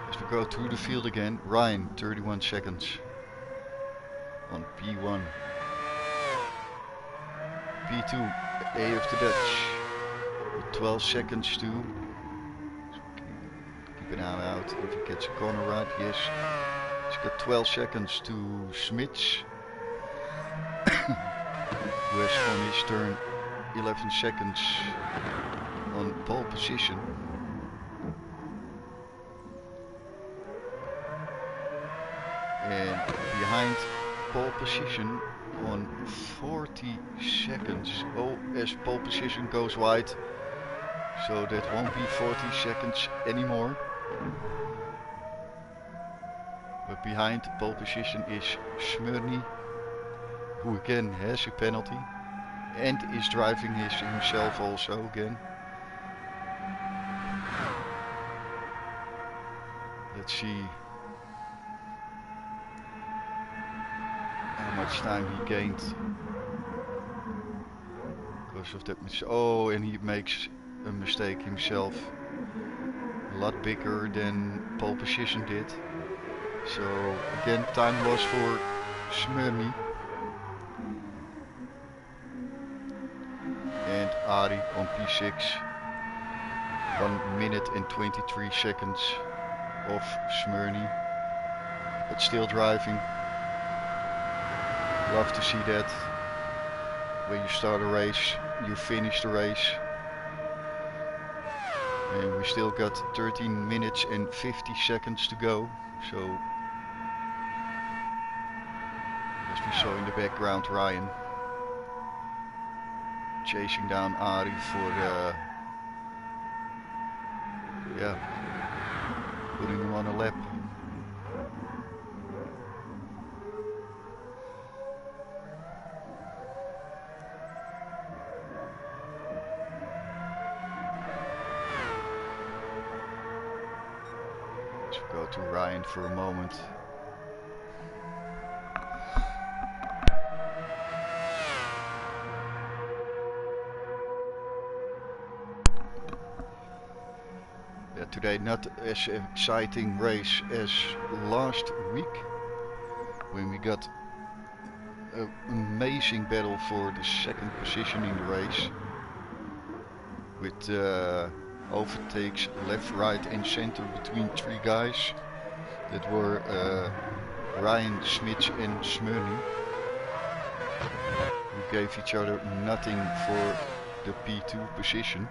S1: As we go through the field again, Ryan 31 seconds on P1. P2, AF Dutch. 12 seconds to keep an eye out if he gets a corner right. Yes, he's got 12 seconds to Smits, who has on his turn 11 seconds on pole position. And behind pole position on 40 seconds. Oh, as pole position goes wide. So that won't be 40 seconds anymore. But behind pole position is Smyrny, who again has a penalty and is driving himself also again. Let's see how much time he gained because of that. Oh, and he makes a mistake himself, a lot bigger than pole position did. So again, time loss for Smyrny. And Ari on P6, 1 minute and 23 seconds off Smyrny, but still driving. Love to see that. When you start a race, you finish the race. And we still got 13 minutes and 50 seconds to go. So, as we saw in the background, Ryan chasing down Ari for putting him on a lap. Go to Ryan for a moment. Yeah, today not as exciting race as last week when we got an amazing battle for the second position in the race with overtakes left, right and center between three guys that were Ryan, Smits and Smyrny, who gave each other nothing for the P2 position.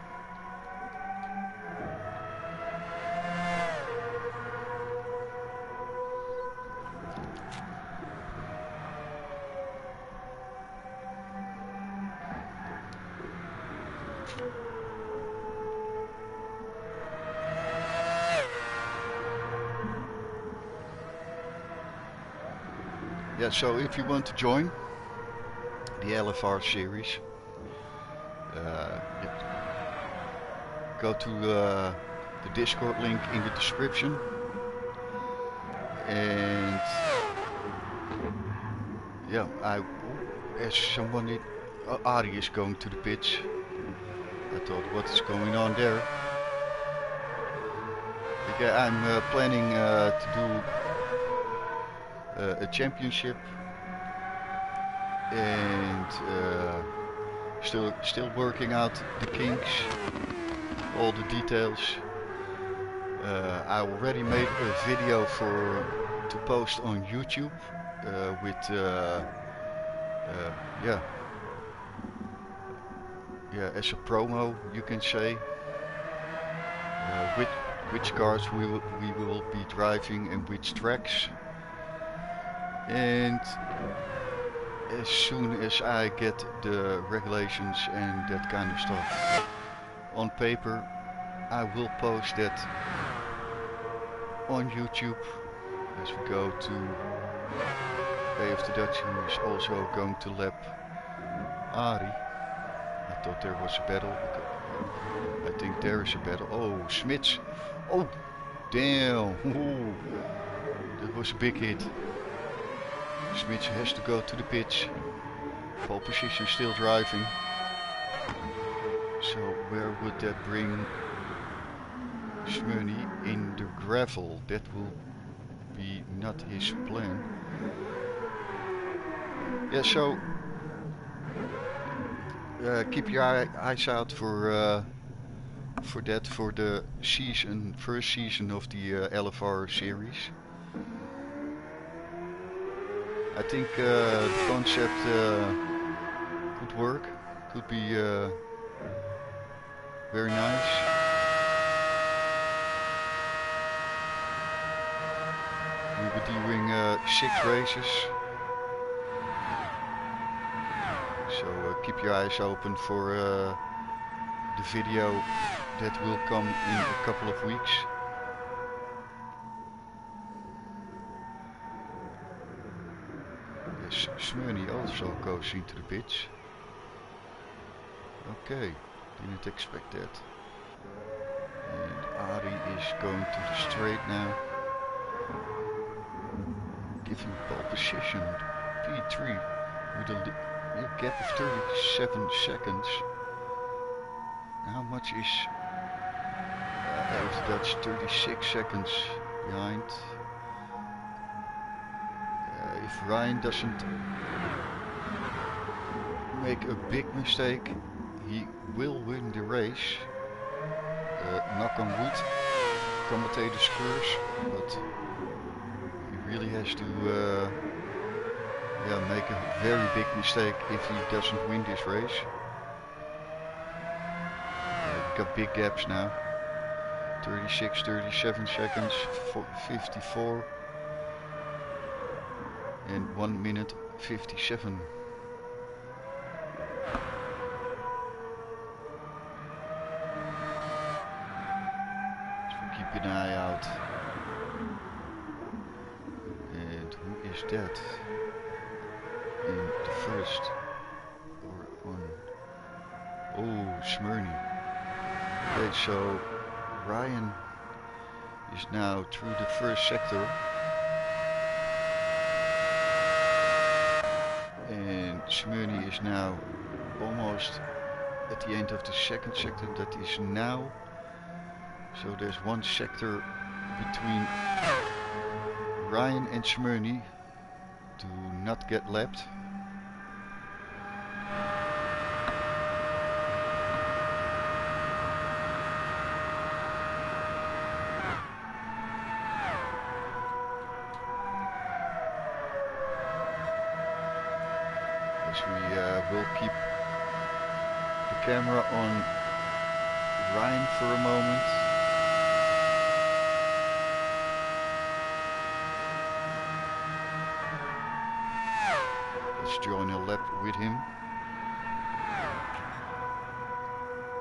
S1: Yeah, so if you want to join the LFR series, go to the Discord link in the description, and yeah, as somebody, Ari is going to the pitch. I thought, what is going on there? Okay, I'm planning to do a championship, and still working out the kinks, all the details. I already made a video to post on YouTube with as a promo, you can say, which cars we will be driving and which tracks. And as soon as I get the regulations and that kind of stuff on paper, I will post that on YouTube as we go to Bay of the Dutch, who is also going to lap Ari. I thought there was a battle. I think there is a battle. Oh, Smits. Oh, damn. Ooh, that was a big hit. Smits has to go to the pitch. Pole position still driving. So where would that bring Smyrny? In the gravel? That will be not his plan. Yeah, so keep your eyes out for that, for the first season of the LFR series. I think the concept could work, could be very nice. We will be doing 6 races, so keep your eyes open for the video that will come in a couple of weeks. Yes, Smyrny also goes into the pitch. Okay, didn't expect that. And Ari is going to the straight now. Giving pole position P3 with a gap of 37 seconds. How much is Dutch? 36 seconds behind. If Ryan doesn't make a big mistake, he will win the race. Knock on wood, commentator's curse, but he really has to make a very big mistake if he doesn't win this race. We got big gaps now. 36, 37 seconds, 54 and 1 minute 57. Keep an eye out. And who is that? In the first or on? Oh, Smyrny. Okay, so Ryan is now through the first sector. And Smyrny is now almost at the end of the second sector. That is now. So there's one sector between Ryan and Smyrny. Do not get lapped. As we will keep the camera on Ryan for a moment. Let's join a lap with him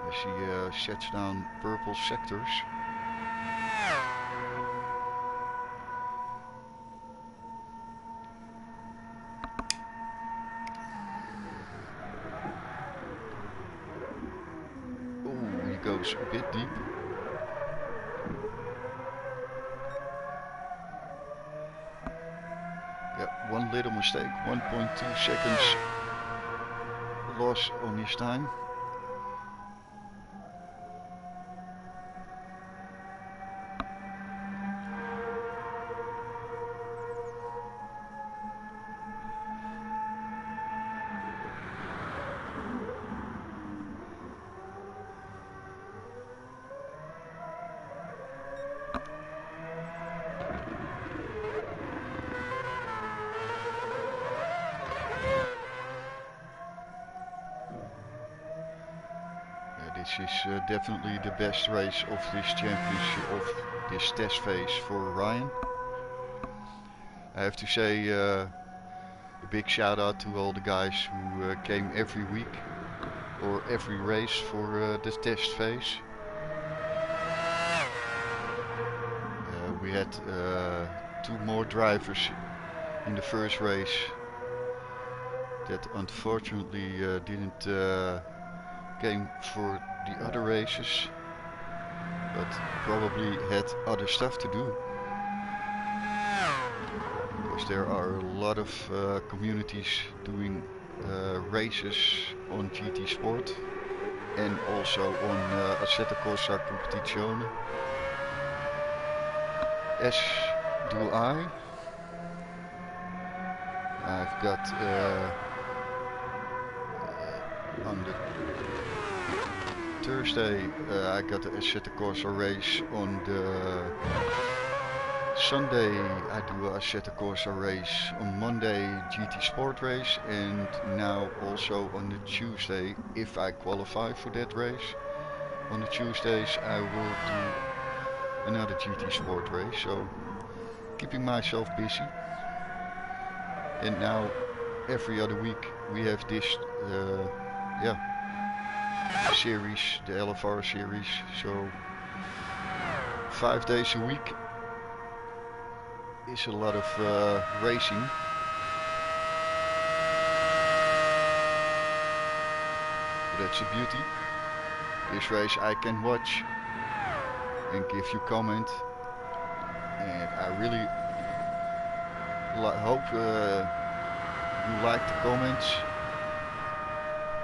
S1: as he sets down purple sectors. Oh, he goes a bit deep. Yeah, one little mistake, 1.2 seconds loss on his time. This is definitely the best race of this championship, of this test phase for Ryan. I have to say a big shout out to all the guys who came every week or every race for the test phase. We had two more drivers in the first race that unfortunately didn't came for the other races, but probably had other stuff to do, because there are a lot of communities doing races on GT Sport and also on Assetto Corsa Competizione, as do I. I've got on the Thursday I got the Assetto Corsa race. On the Sunday I do a Assetto Corsa race. On Monday GT Sport race, and now also on the Tuesday, if I qualify for that race, on the Tuesdays I will do another GT Sport race. So keeping myself busy. And now every other week we have this series, the LFR series. So 5 days a week is a lot of racing. But that's the beauty. This race I can watch and give you comment, and I really hope you like the comments.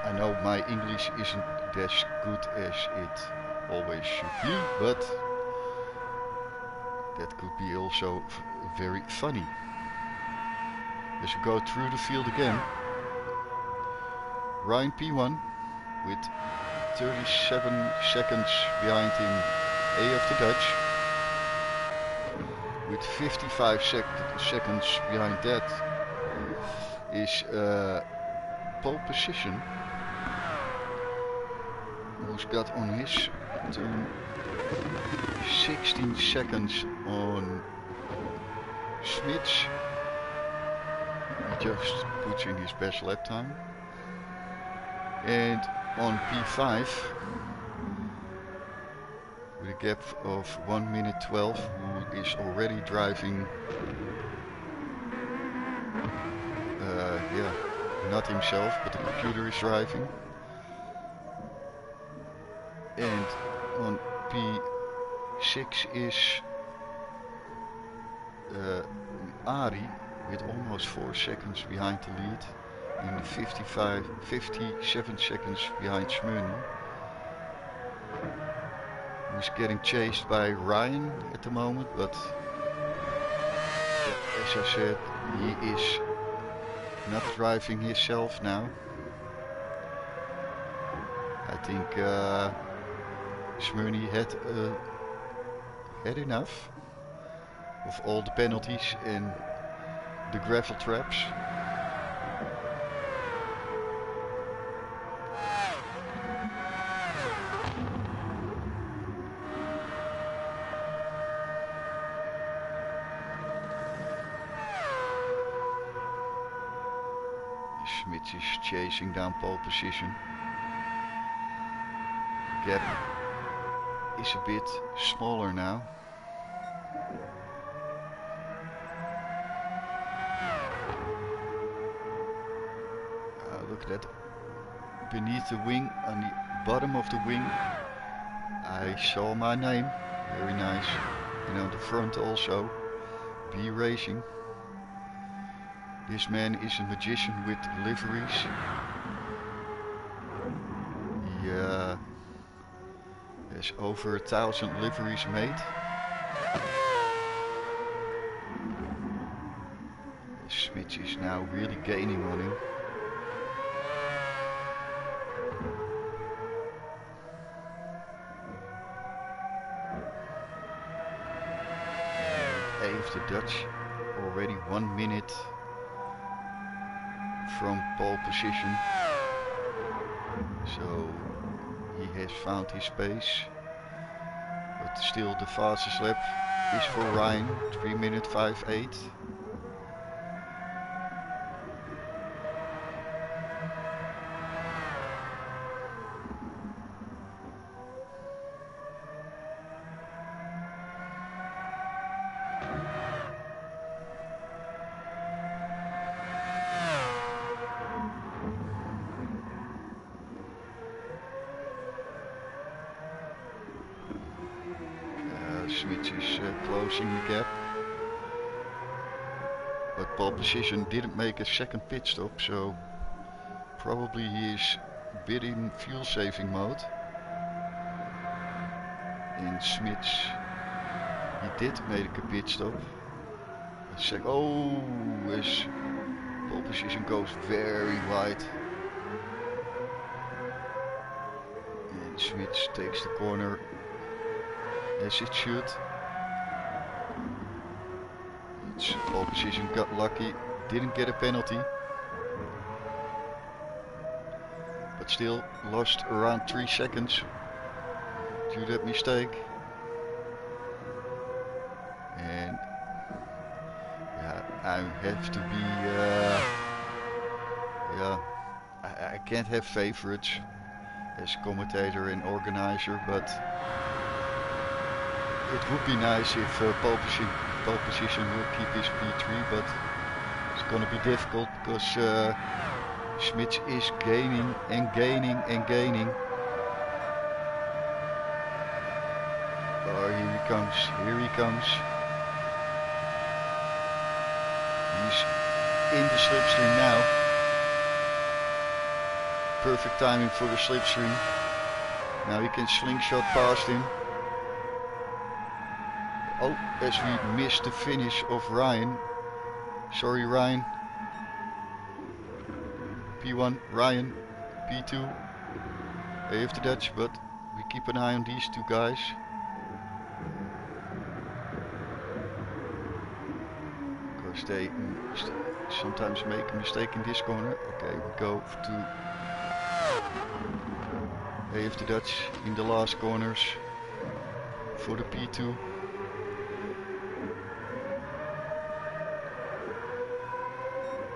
S1: I know my English isn't as good as it always should be, but that could be also very funny. As we go through the field again, Ryan P1 with 37 seconds behind him, A of the Dutch. With 55 seconds behind that is pole position, who's got on his turn 16 seconds on Smits. He just puts in his best lap time. And on P5, with a gap of 1 minute 12, who is already driving, not himself, but the computer is driving. And on P6 is Ari with almost 4 seconds behind the lead and 57 seconds behind Smyrny, who's getting chased by Ryan at the moment, but yeah, as I said, he is not driving himself now. I think Smyrny had enough of all the penalties and the gravel traps. Smits is chasing down pole position. Gap is a bit smaller now. Look at that. Beneath the wing, on the bottom of the wing, I saw my name. Very nice. And on the front also, B Racing. This man is a magician with liveries. He has over 1,000 liveries made. Smits is now really gaining on him. The Dutch already 1 minute from pole position, so he has found his pace, but still the fastest lap is for Ryan, 3 minute 5.8. Smits is closing the gap, but pole position didn't make a second pit stop, so probably he is a bit in fuel saving mode. And Smits, he did make a pit stop. Oh, his pole position goes very wide. And Smits takes the corner as it should. Its pole position got lucky, didn't get a penalty, but still lost around 3 seconds to that mistake. And yeah, I have to be I can't have favorites as commentator and organizer, but it would be nice if pole position will keep his P3, but it's gonna be difficult because Smits is gaining and gaining and gaining. Oh, here he comes, here he comes. He's in the slipstream now. Perfect timing for the slipstream. Now he can slingshot past him. Oh, as we missed the finish of Ryan. Sorry, Ryan. P1, Ryan. P2. AF the Dutch, but we keep an eye on these two guys. Because they sometimes make a mistake in this corner. Okay, we go to AF the Dutch in the last corners for the P2.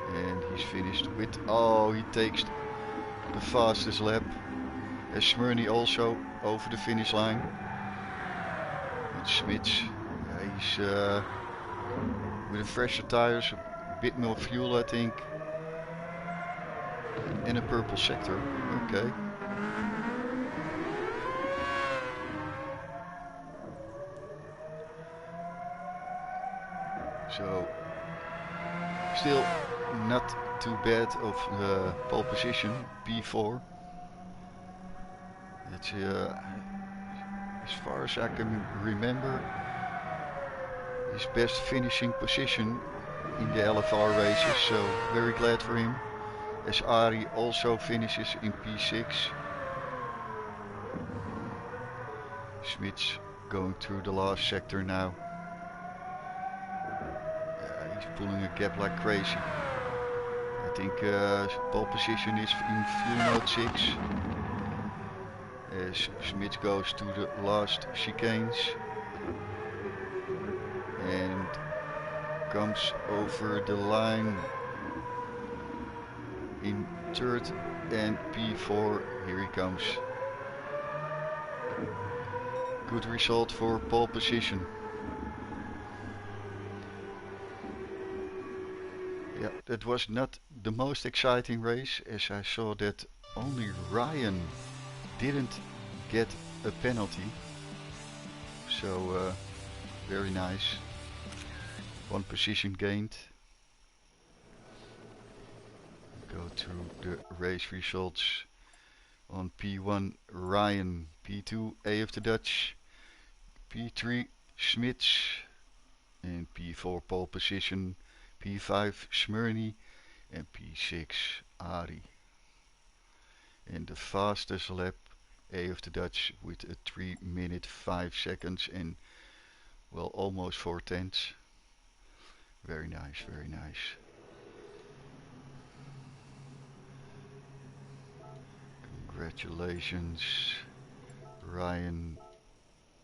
S1: And he's finished with, oh, he takes the fastest lap. As Smyrny also over the finish line. And Smits, he's with the fresher tires, a bit more fuel I think. And a purple sector, okay. So still not too bad of pole position, P4. It's as far as I can remember his best finishing position in the LFR races, so very glad for him. As Ari also finishes in P6. Schmidt's going through the last sector now. He's pulling a gap like crazy. I think pole position is in fuel mode 6. As Schmidt goes to the last chicanes and comes over the line in third and P4. Here he comes. Good result for pole position. Yeah, that was not the most exciting race, as I saw that only Ryan didn't get a penalty. So very nice. One position gained. Go through the race results. On P1 Ryan, P2 A of the Dutch, P3 Schmitz, and P4 pole position, P5 Smyrny, and P6 Ari. And the fastest lap A of the Dutch with a 3 minute 5 seconds and well almost 4/10. Very nice, very nice. Congratulations Ryan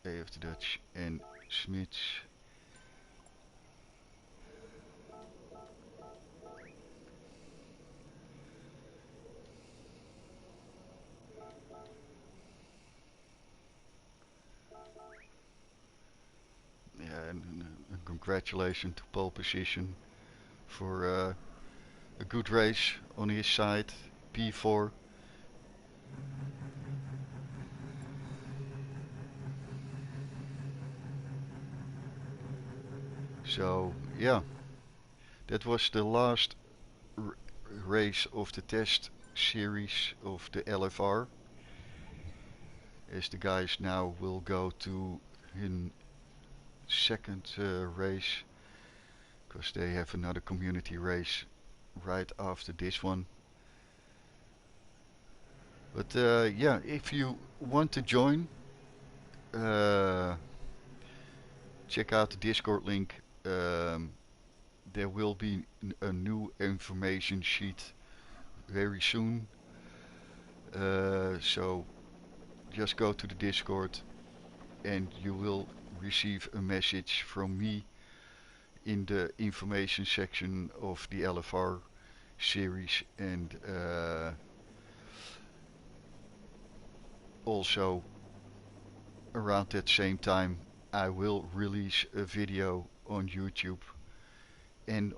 S1: A of the Dutch and Schmitz. Yeah, and congratulations to pole position for a good race on his side, P4. So yeah, that was the last race of the test series of the LFR. As the guys now will go to in second race, because they have another community race right after this one. But yeah, if you want to join, uh, check out the Discord link. There will be a new information sheet very soon. So just go to the Discord and you will receive a message from me in the information section of the LFR series, and also around that same time I will release a video on YouTube and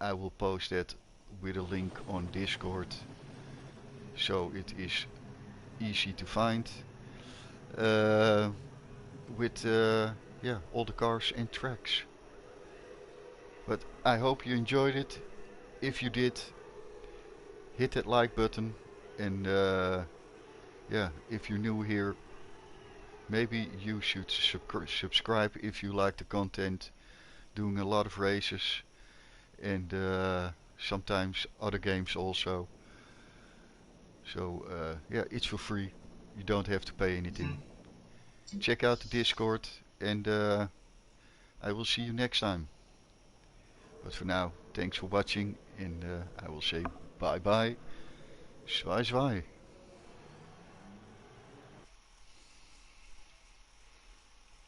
S1: I will post that with a link on Discord, so it is easy to find with yeah, all the cars and tracks. But I hope you enjoyed it. If you did, hit that like button, and yeah, if you're new here, maybe you should subscribe if you like the content. Doing a lot of races and sometimes other games also. So yeah, it's for free. You don't have to pay anything. Check out the Discord, and I will see you next time. But for now, thanks for watching, and I will say bye bye. Zwaai zwaai.